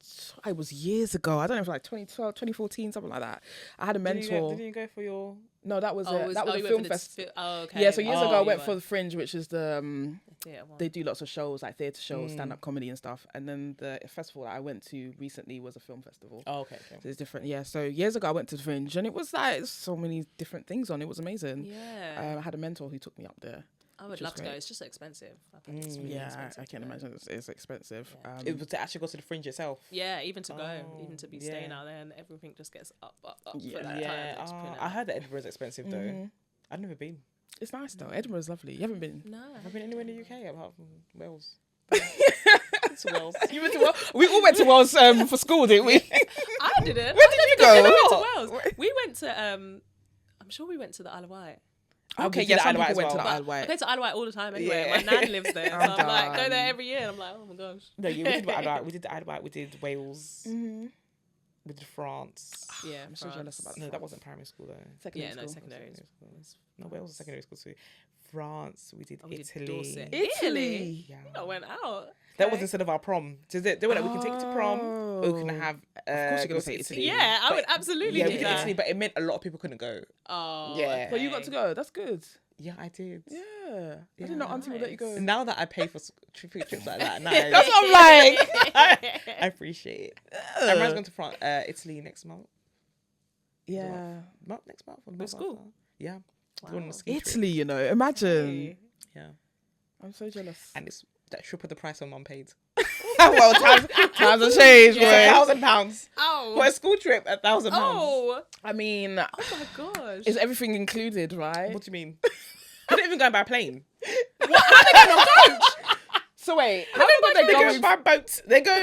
It was years ago. I don't know if like 2012, 2014, something like that. I had a mentor. Didn't you go for your... No, that was a film festival. Okay. Yeah, so years ago I went for the Fringe, which is the theatre one. they do lots of shows, like theatre shows, stand-up comedy and stuff. And then the festival that I went to recently was a film festival. Oh, okay. So it's different. Yeah, so years ago I went to the Fringe and it was like so many different things on. It was amazing. Yeah. I had a mentor who took me up there. I would love to go. It's just expensive. It's really expensive I can imagine it's expensive. Yeah. It was to actually go to the Fringe itself. Yeah, even to go, even to be staying out there, and everything just gets up for that time. Yeah, I heard that Edinburgh's expensive though. I've never been. It's nice though. Edinburgh's lovely. You haven't been? No. Have I been anywhere in the UK apart from Wales? To Wales. You went to Wales? We all went to Wales for school, didn't we? I didn't. Where did you go? I went to Wales. We went to. I'm sure we went to the Isle of Wight. Okay, yeah, some people went to the Isle of Wight. I go to Isle of Wight all the time anyway. Yeah. My nan lives there, so I'm like, go there every year. And I'm like, oh my gosh. No, we did the Isle of Wight. We did the Isle of Wight. We did Wales. We did France. Yeah, I'm so jealous about that. No, that wasn't primary school though. Secondary school. No, Wales was secondary school too. France, we did Italy. Dorset. Italy. Yeah. I went out. That was instead of our prom. So they were like, we can take it to prom, or we can have. Of course, you're gonna go say to Italy. Yeah, I would absolutely Yeah, do we did that. Italy, but it meant a lot of people couldn't go. Oh, Yeah. But you got to go. That's good. Yeah, I did. Yeah. I didn't know Auntie would let you go. Now that I pay for trips like that, now That's what I'm like. I appreciate it. Everyone's going to France, Italy next month. Yeah. Next month. With school? Yeah. Wow. Going on a ski trip. Italy, you know, imagine. Yeah. I'm so jealous. And it's that triple the price on mum paid. Well, times have changed, boy. £1,000 Oh. for a school trip. £1,000. Oh. I mean, Oh my gosh. is everything included, right? What do you mean? I don't even go by plane. So wait, how did They they go go by boat. They go.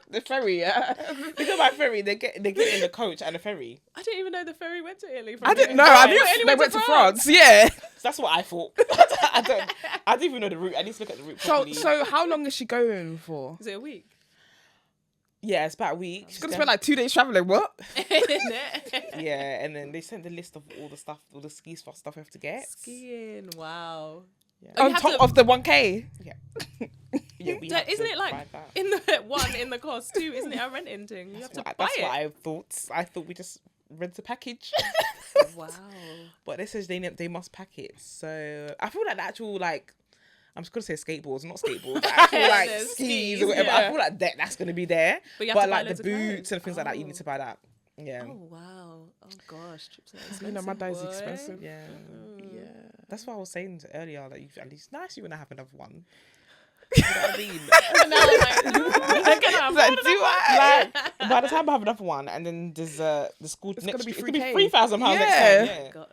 the ferry? Yeah. They go by ferry. They get in the coach and a ferry. I didn't even know the ferry went to Italy. From I didn't here. know. I They knew only they went to France. Yeah. So that's what I thought. I didn't even know the route. I need to look at the route So properly. how long is she going for? Is it a week? Yeah, it's about a week. She's gonna spend like 2 days traveling. What? Yeah, and then they sent the list of all the stuff, all the ski stuff we have to get. Skiing. Wow. Yeah. Oh, On you have top to- of the 1K. Yeah. Yeah, we So have isn't to it like provide that. in the one in the cost too? Isn't it a renting thing? You have to buy That's it. what I thought. I thought we just rent a package. Wow. But this says they must pack it. So I feel like the actual like I'm just gonna say skateboards, not skateboards. The actual like The skis skis, or whatever. yeah. I feel like that's gonna be there. But you have to buy like loads the of clothes. boots and things like that, you need to buy that. Yeah. Oh wow. Oh gosh. Trips are expensive. You know, my dad's boy. expensive. Yeah. Yeah. That's what I was saying earlier. That at least nice you wanna have another one. You know what I mean? Now I'm like, can I afford Do I? Like, by the time I have another one, and then there's the school It's next gonna be it's gonna be £3K. £3,000 next Yeah. time. Yeah. God.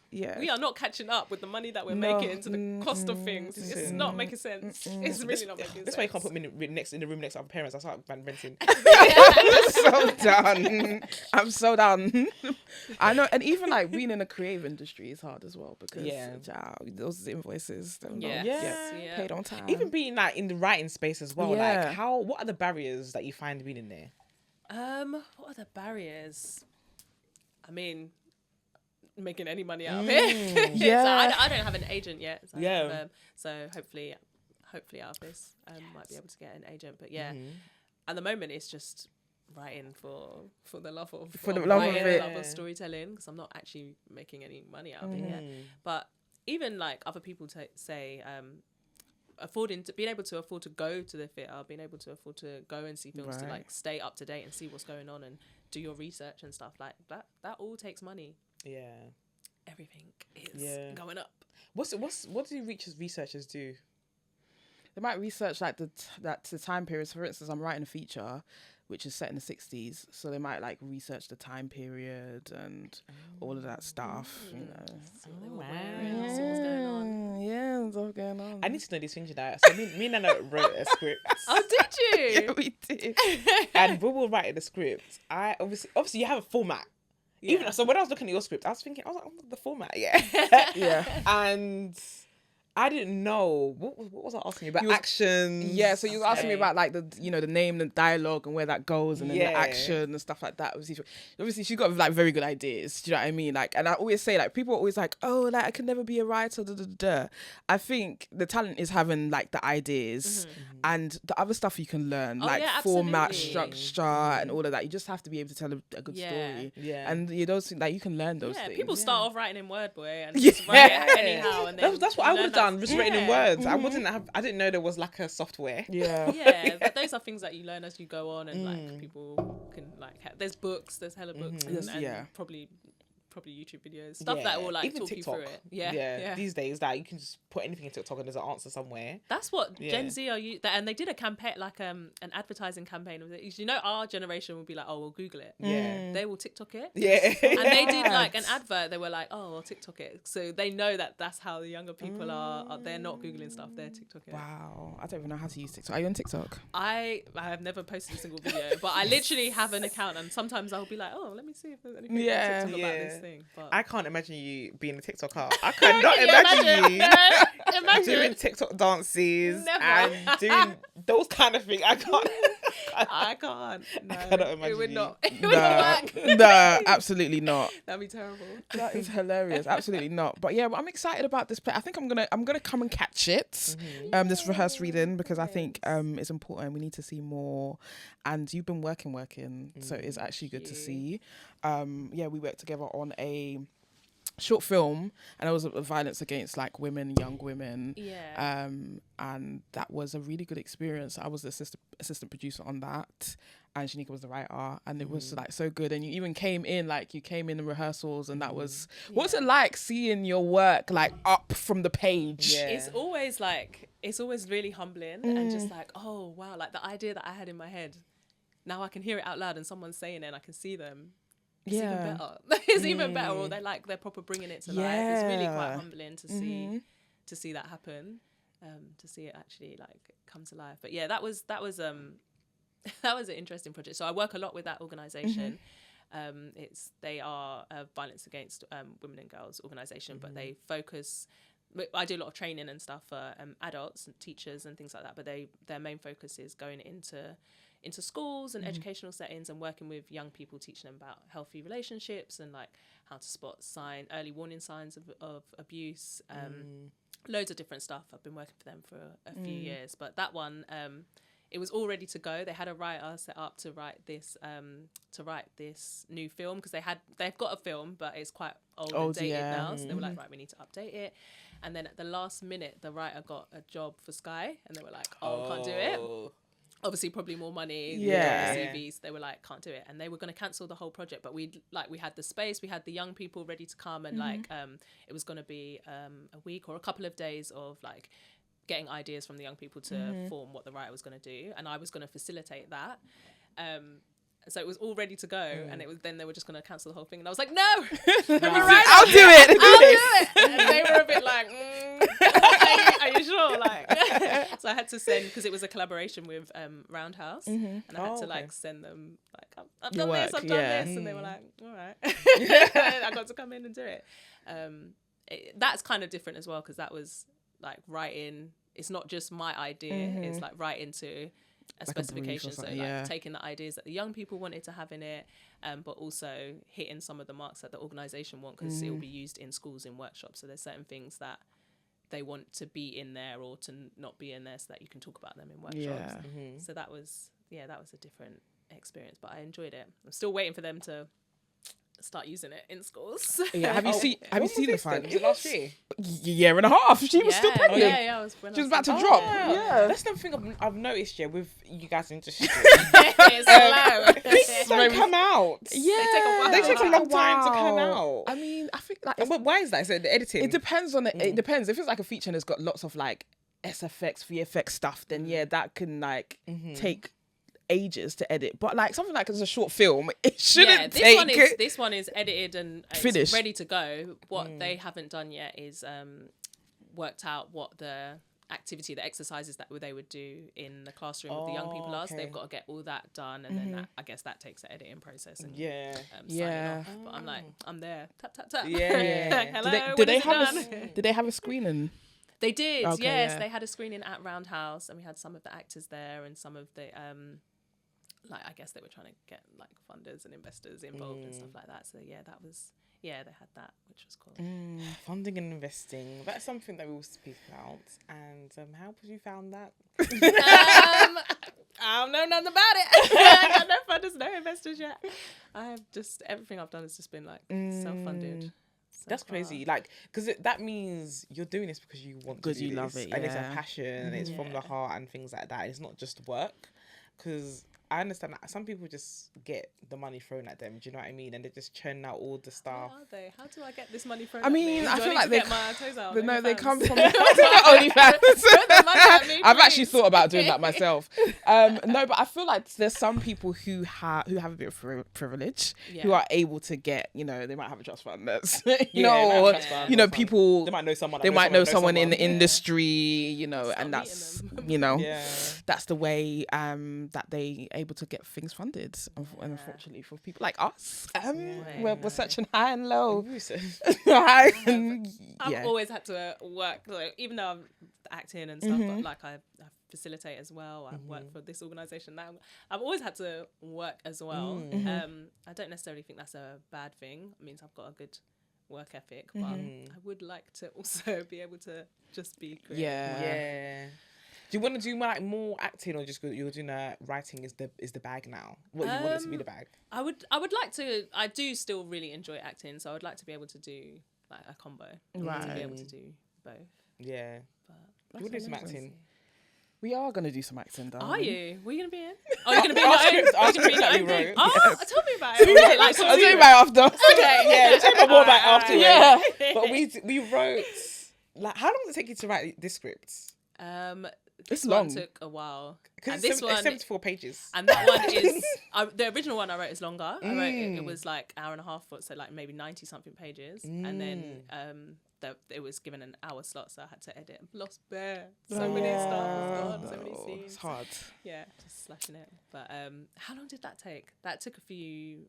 Yeah. We are not catching up with the money that we're No. making to the cost of things. It's not making sense. It's really not making sense. That's why you can't put me in the room next to our parents. I start renting. I'm so done. I'm so done. I know, and even like being in the creative industry is hard as well because those invoices don't Yes. Yeah. paid on time. Even being like in the writing space as well. Yeah. Like what are the barriers that you find being in there? What are the barriers? I mean, making any money out of it. Yeah. So I don't have an agent yet. So Yeah. So hopefully out of this, might be able to get an agent. But yeah, at the moment it's just writing for the love of it. love of storytelling, because I'm not actually making any money out of it yet. But even like other people say being able to afford to go to the theatre, being able to afford to go and see films, to like stay up to date and see what's going on and do your research and stuff like that all takes money. Everything is going up. What do researchers do? They might research like the time periods. For instance, I'm writing a feature which is set in the 60s, so they might like research the time period and all of that stuff. You know, see what they were wearing, see what's going on. Yeah, what's going on. I need to know these things now. So me and Nana wrote a script. Oh, did you? Yeah, we did. And when we were writing the script, I obviously you have a format. Yeah. Even so, when I was looking at your script, I was like, oh, the format, yeah. And I didn't know what was I asking you about actions. Yeah, so you were asking me about like the name, the dialogue, and where that goes, and then the action and stuff like that. Obviously, she got like very good ideas. Do you know what I mean? Like, and I always say like people are always like, oh, like I could never be a writer. I think the talent is having like the ideas and the other stuff you can learn, like format, structure, and all of that. You just have to be able to tell a good story. Yeah, and those like you can learn those things. People start off writing in Word Boy and just write it anyhow, and then that's what I would have done. Just written in words. I didn't know there was like a software. But those are things that you learn as you go on, and like people can like there's books, there's hella books, and probably YouTube videos, stuff that will like even talk TikTok. you through it. These days that you can just put anything in TikTok and there's an answer somewhere. That's what Gen Z are and they did a campaign, like an advertising campaign with it. You know, our generation will be like, oh, we'll Google it. They will TikTok it. And they did like an advert. They were like, oh, we'll TikTok it. So they know that that's how the younger people are. They're not Googling stuff, they're TikToking. Wow, I don't even know how to use TikTok. Are you on TikTok? I have never posted a single video, but I literally have an account, and sometimes I'll be like, oh, let me see if there's anything on TikTok about this thing. But I can't imagine you being a TikToker. I cannot imagine you doing TikTok dances and doing those kind of things. I can't. I can't. No, I cannot imagine it would you. not. It would not work. No, absolutely not. That'd be terrible. That is hilarious. Absolutely not. But yeah, I'm excited about this play. I think I'm gonna come and catch it. This rehearsed reading, because I think it's important. We need to see more. And you've been working, so it's actually good to see. We worked together on a short film, and it was violence against like young women. And that was a really good experience. I was the assistant producer on that, and Shanika was the writer, and it was like so good. And you even came in the rehearsals, and that was what's it like seeing your work like up from the page? It's always really humbling and just like, oh wow, like the idea that I had in my head, now I can hear it out loud and someone's saying it and I can see them. It's even better. It's even better. Or they're proper bringing it to life. It's really quite humbling to see that happen, to see it actually like come to life. But yeah, that was that was an interesting project. So I work a lot with that organisation. They are a violence against women and girls organisation, but they focus. I do a lot of training and stuff for adults and teachers and things like that. But their main focus is going into schools and educational settings and working with young people, teaching them about healthy relationships and like how to spot early warning signs of abuse, loads of different stuff. I've been working for them for a few years, but that one, it was all ready to go. They had a writer set up to write this new film, because they've got a film, but it's quite old and dated now. So they were like, right, we need to update it. And then at the last minute, the writer got a job for Sky, and they were like, oh, can't do it. Obviously probably more money, CVs. They were like, can't do it, and they were going to cancel the whole project. But we had the space, we had the young people ready to come, and it was going to be a week or a couple of days of like getting ideas from the young people to form what the writer was going to do, and I was going to facilitate that. So it was all ready to go, and then they were just going to cancel the whole thing, and I was like, no, I'll do it. I'll do it. And they were a bit like, are you sure? Like, so I had to send, because it was a collaboration with Roundhouse, and I had to like send them like, I've done this, and they were like, all right. I got to come in and do it. That's kind of different as well, because that was like writing. It's not just my idea; it's like writing to a specification, so like taking the ideas that the young people wanted to have in it, but also hitting some of the marks that the organisation want, because it will be used in schools, in workshops. So there's certain things that they want to be in there or to not be in there, so that you can talk about them in workshops. So that was a different experience, but I enjoyed it. I'm still waiting for them to start using it in schools. Yeah, have you seen the fan? fan? Was it last year? Year and a half. She was still pregnant. Yeah, I was. She was about to drop. Wow. Yeah. That's another thing I've noticed, with you guys in industry. It's slow. Things don't come out. Yeah, They take a long time to come out. I mean, I think like But why is that? Is it the editing? it depends on it. It depends. If it's like a feature and it's got lots of like SFX, VFX stuff, then yeah, that can like take ages to edit. But like something like it's a short film, it shouldn't take. This one is edited and Finished. it's ready to go. What they haven't done yet is worked out what the exercises that they would do in the classroom with the young people are. So they've got to get all that done, and then I guess that takes the editing process. And, signing off. But I'm like, I'm there. Tap tap tap. Yeah. Hello. Did they have a screening? They did. Okay, yes, yeah. they had a screening at Roundhouse, and we had some of the actors there, and some of the like I guess they were trying to get like funders and investors involved and stuff like that. So yeah, they had that, which was cool. Funding and investing. That's something that we will speak about. And how have you found that? I don't know nothing about it. I got no funders, no investors yet. I have just everything I've done has just been like self-funded. That's crazy. Like, because that means you're doing this because you want to do you this. love it, And it's a yeah. passion, and it's from the heart and things like that. It's not just work. Because I understand that some people just get the money thrown at them. Do you know what I mean? And they just churn out all the stuff. How are they? How do I get this money from? I mean, I feel like get my toes out. they come from OnlyFans. OnlyFans. I've actually thought about doing that myself. No, but I feel like there's some people who have a bit of privilege, who are able to get, they might have a trust fund that's, people. They might know someone. They might know someone in the industry, and that's, Yeah. that's the way that they able to get things funded. And unfortunately for people like us, we're such an high and low. I've always had to work, like, even though I'm acting and stuff, but like I facilitate as well. I've worked for this organisation now. I've always had to work as well. I don't necessarily think that's a bad thing. It means I've got a good work ethic, but I would like to also be able to just be creative. Yeah. Do you want to do more acting, or just you're doing writing is the bag now? What you want it to be the bag? I would like to. I do still really enjoy acting, so I would like to be able to do like a combo, to be able to do both. Yeah. But you want to do some acting? We are going to do some acting, darling. Are you? Were you going to be in? Oh, you're going to be in Our script that we wrote. Oh, tell me about it. I'll tell you about it after. Okay, yeah, tell me more about it after. Yeah. But we wrote, like, how long did it take you to write this script? This long. one took a while. Because this one, 74 pages. And that one is, the original one I wrote is longer. I wrote it was like hour and a half, so like maybe 90 something pages. And then it was given an hour slot, so I had to edit. Lost bare. So many stuff. So many scenes. It's hard. Yeah, just slashing it. But how long did that take? That took a few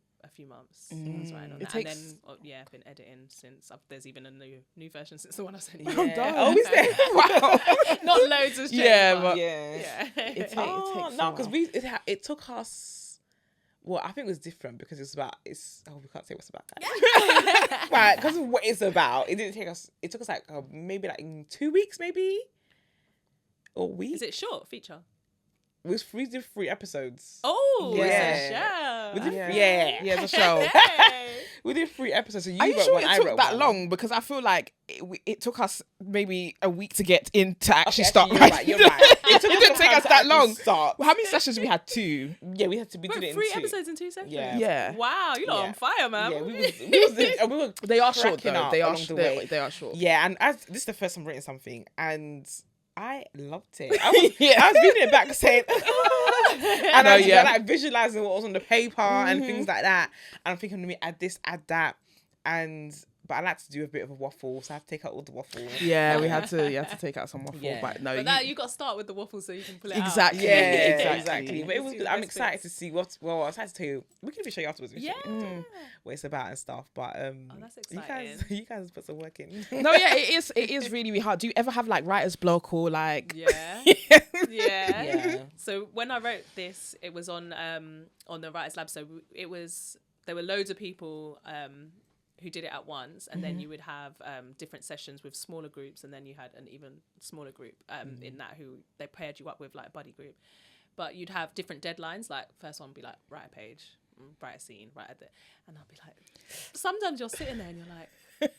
months. I was writing on that. Takes... And then I've been editing since. There's even a new version since the one I sent you. Oh, God. Oh, is there? Wow. Not loads has changed. Yeah, but yeah. It takes no, because it took us. Well, I think it was different because we can't say what's about that. Right, because of what it's about. It took us like maybe like in 2 weeks, maybe, or a week. Is it short feature? We did 3 episodes. Oh, Yeah. it's a show. We did, yeah, the show. Hey. We did 3 episodes. So Are you wrote sure one, I it took wrote that one. long? Because I feel like it took us maybe a week to get in to actually Okay, start. You're right. It didn't take us that long. Start. Well, how many sessions we had? 2. Yeah, we did it in 3 2. episodes in 2 sessions? Yeah. Wow, you're not on fire, man. Yeah, we were They are short cracking though. up They are along the way. they are short. Yeah, and this is the first time I'm writing something, and I loved it. I was reading it back saying, and I was like visualizing what was on the paper and things like that. And I'm thinking, let me add this, add that, but I like to do a bit of a waffle, so I have to take out all the waffle. Yeah, you had to take out some waffle, Yeah. but no, But you got to start with the waffle so you can pull it exactly. out. Yeah, Exactly. exactly. But it was. See the I'm best excited bits. to see what. Well, I was excited to tell you. We can even show you afterwards. Yeah. What it's about and stuff. But that's exciting. you guys put some work in. No, yeah, it is really, really hard. Do you ever have like writer's block or like? Yeah. Yeah. So when I wrote this, it was on the Writers Lab. So there were loads of people who did it at once, and then you would have different sessions with smaller groups, and then you had an even smaller group in that who they paired you up with, like a buddy group. but you'd have different deadlines. Like first one would be like write a page, write a scene, write a and I'll be like, sometimes you're sitting there and you're like,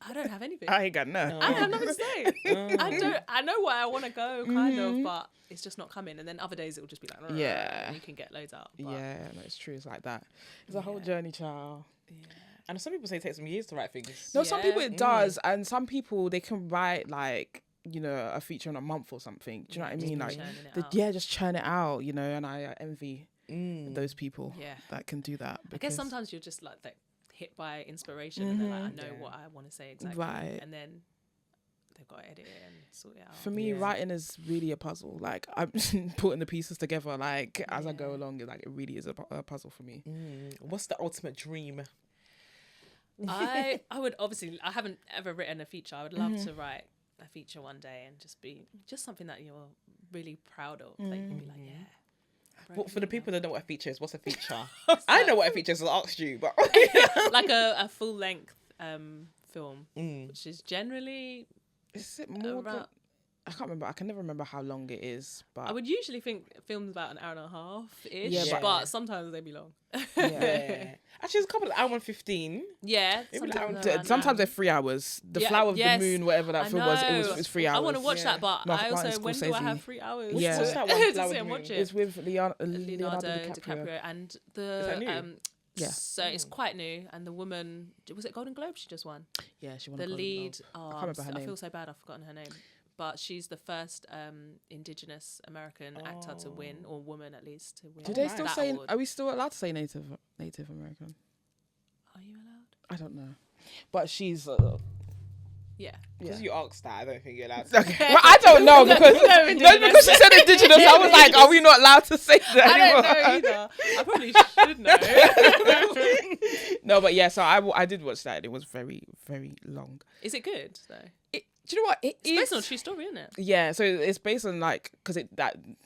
I don't have anything. I ain't got nothing. I have nothing to say. I know where I want to go, kind of, but it's just not coming. And then other days it will just be like, and you can get loads out. But Yeah, no, it's true. It's like that. It's a whole journey, child. yeah. And some people say it takes some years to write things. No, some people Yeah. it does, and some people they can write like a feature in a month or something. Do you know what I mean? Like, churning it out. just churn it out. And I envy those people Yeah. that can do that. I guess sometimes you're just like hit by inspiration and they're like, I know what I want to say exactly. Right. And then they've got to edit it and sort it out. for me, writing is really a puzzle. Like I'm putting the pieces together. Like as I go along, it really is a puzzle for me. What's the ultimate dream? I would obviously, I haven't ever written a feature. I would love to write a feature one day and just something that you're really proud of. Like you'd be like, Well, for the people that don't know what a feature is, what's a feature? I know what a feature is. I asked you, but like a full length film, which is generally Is it more? around. I can't remember. I can never remember how long it is. But I would usually think films about an hour and a half ish, Yeah, but sometimes they be long. yeah. Actually, it's a couple of hour and 15. Yeah, Maybe sometimes they're 3 hours. The Flower of the Moon, whatever that film was, it was 3 hours. I want to watch that, but I also, Martin when do I Scorsese. have 3 hours? Yeah. What's that one? to Flower sit of the and Moon? watch it. It's with Leonardo Leonardo DiCaprio. DiCaprio and that new? Yeah. So it's quite new, and the woman, was it Golden Globe she just won? Yeah, she won The a Golden lead, Globe. I can't remember her I name. feel so bad I've forgotten her name, but she's the first Indigenous American actor to win, or woman at least to win. Do they still that say? award. Are we still allowed to say Native American? Are you allowed? I don't know, but she's. Yeah. Because you asked that, I don't think you're allowed to. Okay. Well, I don't know because because she said Indigenous. I was like, are we not allowed to say that I anymore? don't know either. I probably should know. No, but yeah. So I did watch that. It was very, very long. Is it good though? Do you know what? It's based on a true story, isn't it? Yeah, so it's based on because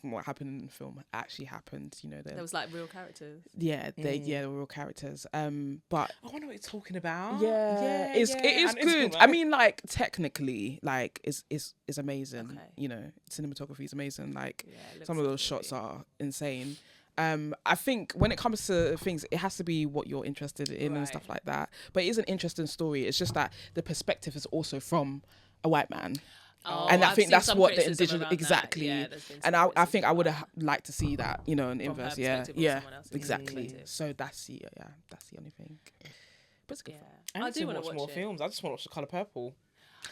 what happened in the film actually happened. There was like real characters. Yeah, they were real characters. But I wonder what you're talking about. yeah, it is good. I mean, like technically, like it's amazing. Okay. Cinematography is amazing. Like Yeah, it some of looks those shots lovely. are insane. I think when it comes to things, it has to be what you're interested in and stuff like that. But it is an interesting story. It's just that the perspective is also from a white man. And I I've think seen that's some what the criticism indigenous around that. exactly. Yeah, there's been And some I think I criticism would around have liked to see that, in inverse. her Yeah, perspective or yeah, someone else's exactly. perspective. So that's the only thing. But it's a good film. I do want want to watch more it. films. I just want to watch The Colour Purple.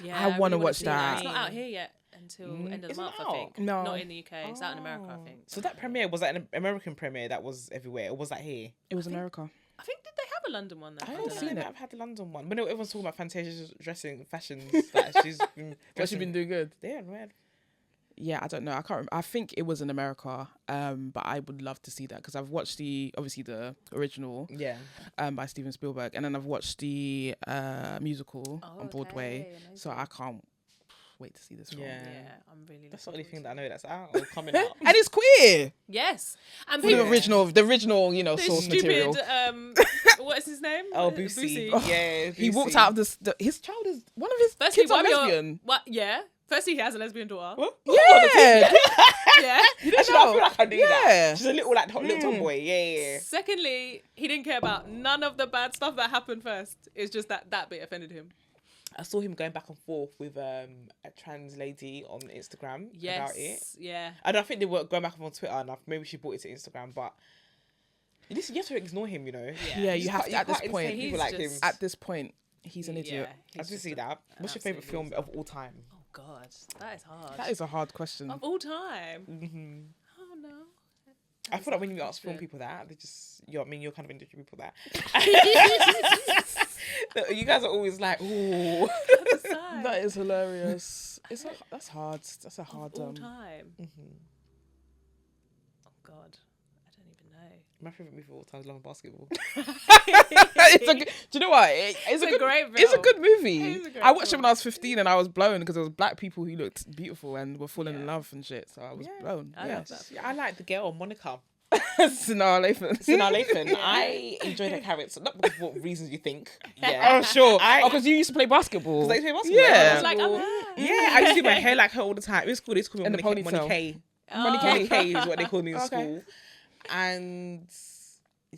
Yeah, I wanna really watch see that. It's not out here yet until end of the Isn't month, it I think. out? No. Not in the UK. It's out in America, I think. So that premiere, was that an American premiere that was everywhere, or was that here? It was America. I think, did they have a London one though? I don't don't know. think I've had the London one. But no, everyone's talking about Fantasia's dressing fashions. That she's been But she's been doing good. Yeah, right. Yeah, I don't know. I can't remember. I think it was in America. But I would love to see that because I've watched the original Yeah. by Steven Spielberg, and then I've watched the musical on Broadway. okay, So I can't wait to see this film. Yeah. Yeah, I'm really. That's the looking only thing forward that I know that's out or coming out. And it's queer. to. Yes, and The people, original, this source stupid. material. What is his name? Oh, Boosie. Oh, Yeah, He Boosie. walked out of this. His child is one of his Firstly, kids are why you're- lesbian. What? Yeah. Firstly, he has a lesbian daughter. What? Yeah, Yeah. you didn't Actually, I know. feel like I knew Yeah. that. She's a little little tomboy. Yeah. Secondly, he didn't care about none of the bad stuff that happened first. It's just that bit offended him. I saw him going back and forth with a trans lady on Instagram about it. Yes. Yeah. And I think they were going back and forth on Twitter, and maybe she brought it to Instagram, but you have to ignore him, you know. Yeah, you have to at this can't point. insane people He's like him. just- At this point, he's an idiot. I did see that. What's your favourite film of all time? Oh God, that is hard. That is a hard question. Of all time. Mm-hmm. Oh no. I feel like when you ask film people that, they just, you're kind of industry people that. You guys are always like, ooh. That is hilarious. That's hard. That's a hard All time. Oh God, I don't even know. My favourite movie of all time is Love and Basketball. do you know what? It's a great It's a film. good movie. It is a great I watched it film. when I was 15 and I was blown because there was black people who looked beautiful and were falling in love and shit. So I was blown. I love that. Yeah, I like the girl, Monica. Sinara Lathan. Sinara Lathan. I enjoyed her character, not because of what reasons you think. Yeah. Oh, sure. I- Because you used to play basketball. Because I used to play basketball. Yeah. I was like, Yeah, I used to do my hair like her all the time. It's cool. They used to call me In the Monica ponytail. K. Money K is what they call me in Okay. school. And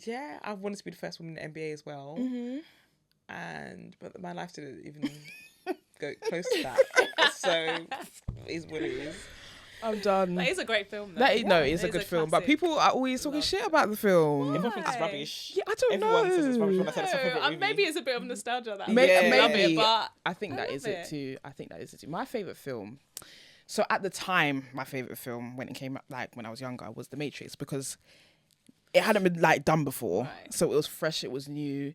yeah, I wanted to be the first woman in the NBA as well. Mm-hmm. But my life didn't even go close to that. So it is what it is. I'm done. That is a great film, though. No, it is a good film. But classic. people are always talking shit about the film. Everyone thinks it's Why? rubbish. Yeah, I don't Everyone says it's rubbish when know. I said it's my favourite movie. Maybe it's a bit of nostalgia that Maybe. I love it, but I think that love is it too. I think that is it too. My favourite film. So at the time, my favourite film when it came out, like when I was younger, was The Matrix, because it hadn't been like done before. Right. So it was fresh, it was new.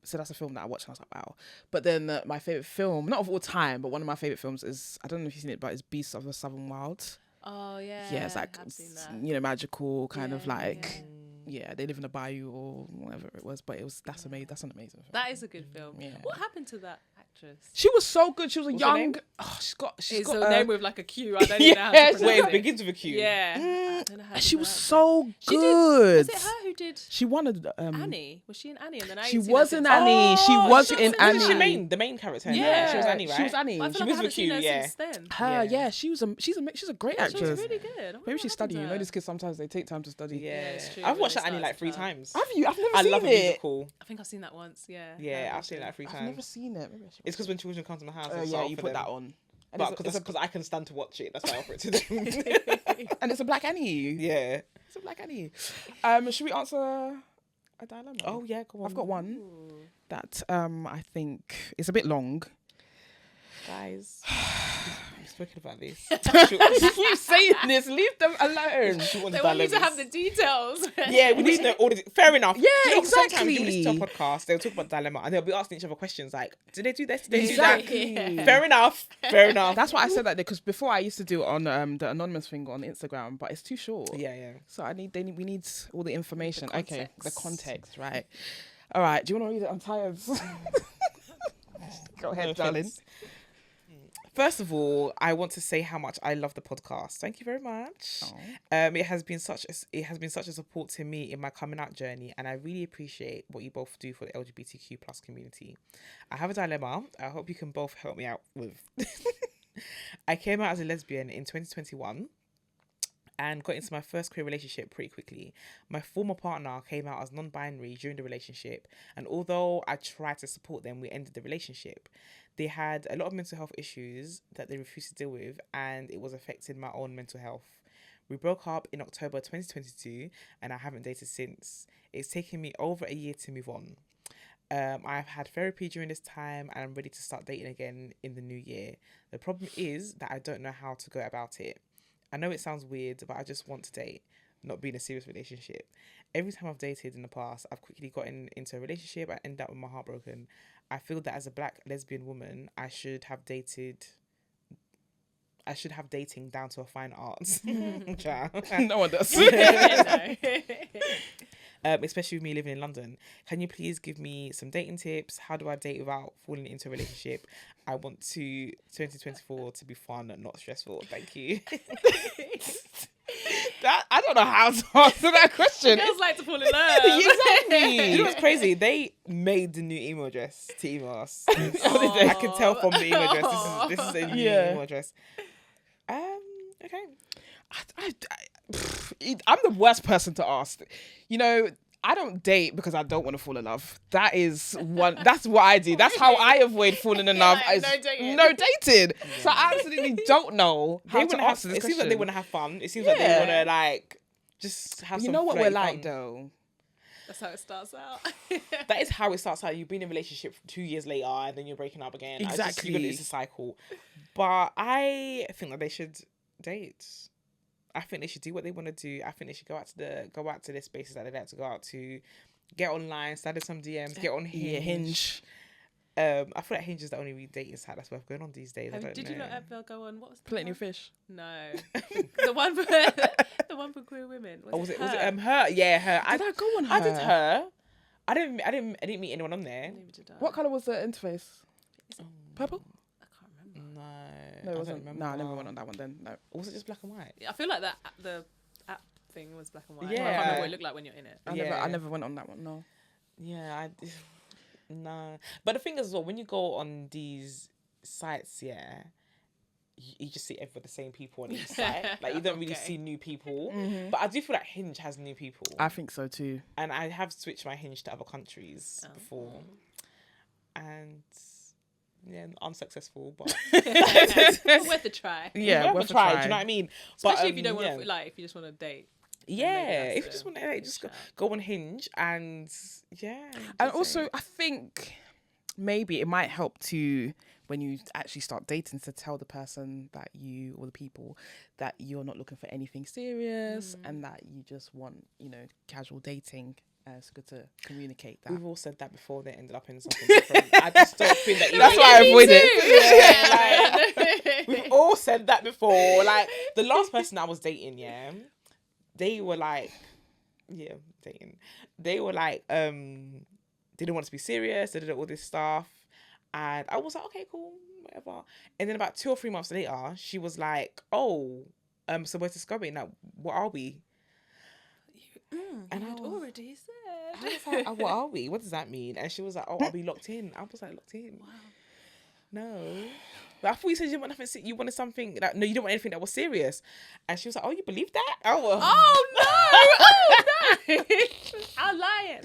So that's a film that I watched and I was like, wow. But then my favourite film, not of all time, but one of my favourite films is, I don't know if you've seen it, but it's Beasts of the Southern Wild. oh yeah, Yeah, it's like, I've seen that. you know, magical kind of like, yeah. yeah, they live in a bayou or whatever it was. But that's amazing. That's an amazing film. That is a good film. Yeah. What happened to that actress? She was so good. She was a What's her young. name? Oh, she's It's got a name with like a Q. I don't even know how to Yes. pronounce Wait, it it. begins with a Q. Yeah. I don't know how to she was pronounce it. so She did- good. Was it her who did She wanted Annie? Was she in Annie? And then I She ain't seen her was in since. Annie. She was in Annie. Wasn't she the main character? Yeah. She was Annie, right? She was Annie. But I feel She like I was haven't with seen Q, her yeah. since then. Her, Yeah. she's a great Yeah, actress. she was really good. I wonder Maybe what she's happened studying. to You know, her. these kids sometimes they take time to study. Yeah, it's true, I've when watched they that Annie start like 3 to plan. times. Have you? I've never I seen love a it. musical. I think I've seen that once. Yeah. Yeah, I've seen it like 3 I've times. never seen it. Maybe I should. It's because when children come to my house, Oh it's yeah, all you for put them. that on. And But it's because I can stand to watch it, that's why I offer it to them. and it's a Black Annie. Yeah. It's a Black Annie. Should we answer a dilemma? Oh yeah, go on. I've got one that I think is a bit long. Guys. We've spoken about this. You saying this? Leave them alone. They want you to have the details. Yeah, we need to know all the. Fair enough. Yeah, Do you know, Sometimes exactly. you listen to a podcast, they'll talk about dilemma, and they'll be asking each other questions like, "Did they do this? Did they Exactly. do that?" Yeah. Fair enough. Fair enough. That's why I said that, because before I used to do it on the anonymous thing on Instagram, but it's too short. yeah. So we need all the information. The Okay, the context. context, right? All right. Do you want to read it? I'm tired. Go ahead, darling. First of all, I want to say how much I love the podcast. Thank you very much. It has been such a support to me in my coming out journey, and I really appreciate what you both do for the LGBTQ plus community. I have a dilemma. I hope you can both help me out with. I came out as a lesbian in 2021 and got into my first queer relationship pretty quickly. My former partner came out as non-binary during the relationship, and although I tried to support them, we ended the relationship. They had a lot of mental health issues that they refused to deal with, and it was affecting my own mental health. We broke up in October 2022, and I haven't dated since. It's taken me over a year to move on. I've had therapy during this time, and I'm ready to start dating again in the new year. The problem is that I don't know how to go about it. I know it sounds weird, but I just want to date, not be in a serious relationship. Every time I've dated in the past, I've quickly gotten into a relationship. I end up with my heart broken. I feel that as a black lesbian woman, I should have dating down to a fine art. No one does. Especially with me living in London. Can you please give me some dating tips? How do I date without falling into a relationship? I want 2024 to be fun and not stressful. Thank you. I don't know how to answer that question. Girls like to fall in love. Exactly. You know what's crazy? They made the new email address to email us. I can tell from the email address. This is a new email address. Okay. I'm the worst person to ask. You know, I don't date because I don't want to fall in love. That's what I do. That's how I avoid falling in love. Like, is no dating. No dating. So I absolutely don't know how to answer this It seems like they want to have fun. It seems Yeah. like they want to like just have You some know what we're flirty like fun. though. That's how it starts out. That is how it starts out. You've been in a relationship 2 years later and then you're breaking up again. Exactly. It's a cycle. But I think that they should date. I think they should do what they want to do. I think they should go out to the spaces that they like to go out to, get online, start some DMs, get on Hinge. Yeah, Hinge. I feel like Hinge is the only really dating site that's worth going on these days. I don't Did know. you not ever go on? What was the Plenty one? of fish. No, the one for the one for queer women. Was it her? her? Yeah, her. Did I go on her? I did her. I didn't meet anyone on there. Neither did I. What colour was the interface? Is it- Purple? I can't remember. No, No, it I wasn't. don't No, I remember. never went on that one then. No. Or was it just black and white? I feel like the app thing was black and white. I Yeah. can't remember what it looked like when you're in it. I never went on that one, no. Yeah, no. But the thing is, as well, when you go on these sites, you just see the same people on each site. Like you don't really see new people. But I do feel like Hinge has new people. I think so too. And I have switched my Hinge to other countries before. And yeah, unsuccessful, but worth a try. Yeah, worth a try. Do you know what I mean? Especially if you don't want to, like, if you just want to date. Yeah, if you just want to just go on Hinge and and also I think maybe it might help to, when you actually start dating, to tell the person that you, or the people, that you're not looking for anything serious and that you just want, casual dating. It's good to communicate that. We've all said that before. They ended up in something different. I just don't think that. That's why I avoid it. Like, we've all said that before. Like the last person I was dating, they were like, dating. They were like, they didn't want to be serious. They did all this stuff, and I was like, okay, cool, whatever. And then about 2 or 3 months later, she was like, oh, so where's this going? Like, what are we? And I'd already said. I was like, oh, what are we? What does that mean? And she was like, oh, I'll be locked in. I was like, locked in? Wow. No. But I thought you said you didn't want nothing. You wanted something like, no, you didn't want anything that was serious. And she was like, oh, you believe that? Oh no! I'm lying.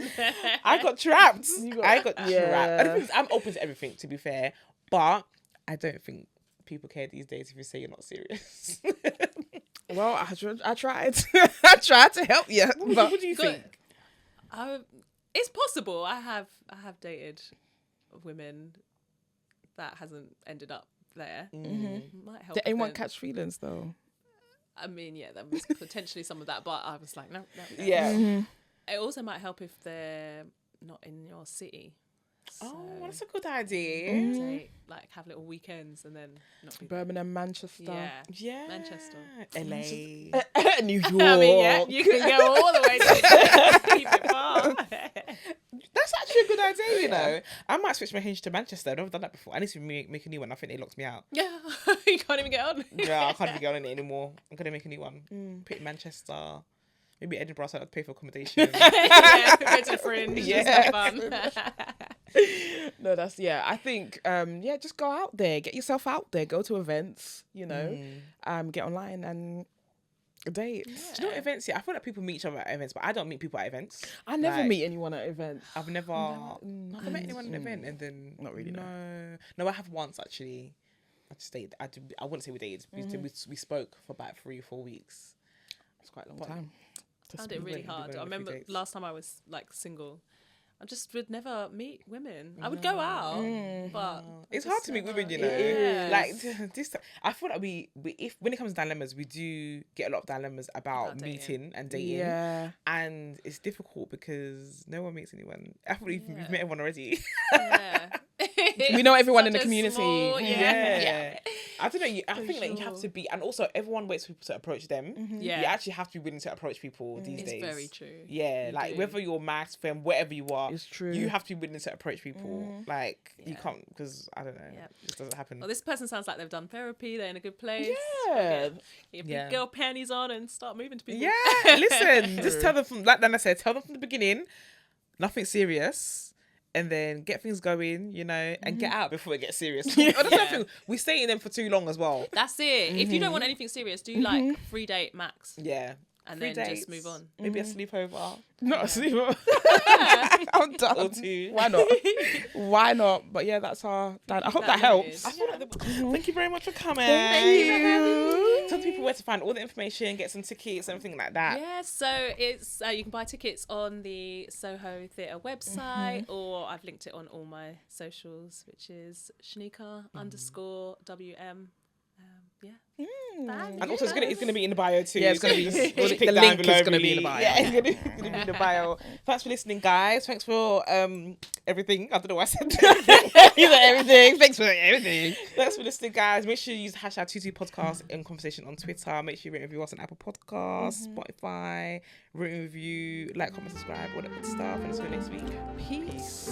I got trapped. I got trapped. And the thing is, I'm open to everything, to be fair, but I don't think people care these days if you say you're not serious. Well, I tried. I tried to help you. But what do you think? It's possible. I have dated women that hasn't ended up there. Might help. Did anyone catch feelings though? I mean, yeah, there was potentially some of that, but I was like, no. Yeah. It also might help if they're not in your city. So that's a good idea. Say, like, have little weekends and then not be Birmingham, Manchester. Yeah. Manchester. LA. New York. I mean, yeah, you can go all the way to keep it far. That's actually a good idea, you know. I might switch my Hinge to Manchester. I've never done that before. I need to make a new one. I think they locked me out. Yeah, you can't even get on. Yeah, I can't even get on it anymore. I'm going to make a new one. Put it in Manchester. Maybe Edinburgh, so I have to pay for accommodation. Go to the Fringe. Yeah. Fun. No, I think, just go out there. Get yourself out there. Go to events, get online and date. Yeah. Do you know what events? Yeah, I feel like people meet each other at events, but I don't meet people at events. I never meet anyone at events. I've never met anyone at an event, and then not really. No, I have once actually. I just dated. I wouldn't say we dated. We spoke for about 3 or 4 weeks. It's quite a long time. I found it really hard. I remember last time I was like single, I just would never meet women. I would go out, but it's hard to meet women, you know. Like this, I feel like we if when it comes to dilemmas, we do get a lot of dilemmas about meeting and dating. Yeah, and it's difficult because no one meets anyone. I feel like we've met everyone already. Yeah. We know everyone in the community. Yeah. I don't know. I think like you have to be, and also everyone waits for people to approach them. Yeah, you actually have to be willing to approach people these days. It's very true. Yeah, like whether you're maths, femme, whatever you are, it's true. You have to be willing to approach people. Like you can't, because I don't know. Yeah. It just doesn't happen. Well, this person sounds like they've done therapy. They're in a good place. Yeah. Get your girl panties on and start moving to people. Yeah, listen. Just tell them like Dana said. Tell them from the beginning. Nothing serious. And then get things going, and get out before it gets serious. We stay in them for too long as well. That's it. If you don't want anything serious, do like 3 date max. Yeah. And then just move on. Maybe a sleepover. Not a sleepover. I'm done. Or 2. Why not? Why not? But yeah, that's our dad. I hope that helps. I feel like thank you very much for coming. Thank you. Tell people where to find all the information, get some tickets, everything like that. Yeah, so it's you can buy tickets on the Soho Theatre website, or I've linked it on all my socials, which is Shanika _WM. And also it's gonna be in the bio too. Yeah, it's gonna be the link is gonna be in the bio. Yeah, it's gonna be in the bio. Thanks for listening, guys. Thanks for everything. I don't know what I said. You know everything. Thanks for everything. Thanks for listening, guys. Make sure you use #22podcast in conversation on Twitter. Make sure you rate and review us on Apple Podcasts, Spotify, rate and review, like, comment, subscribe, all that good stuff. And let's go next week. Peace.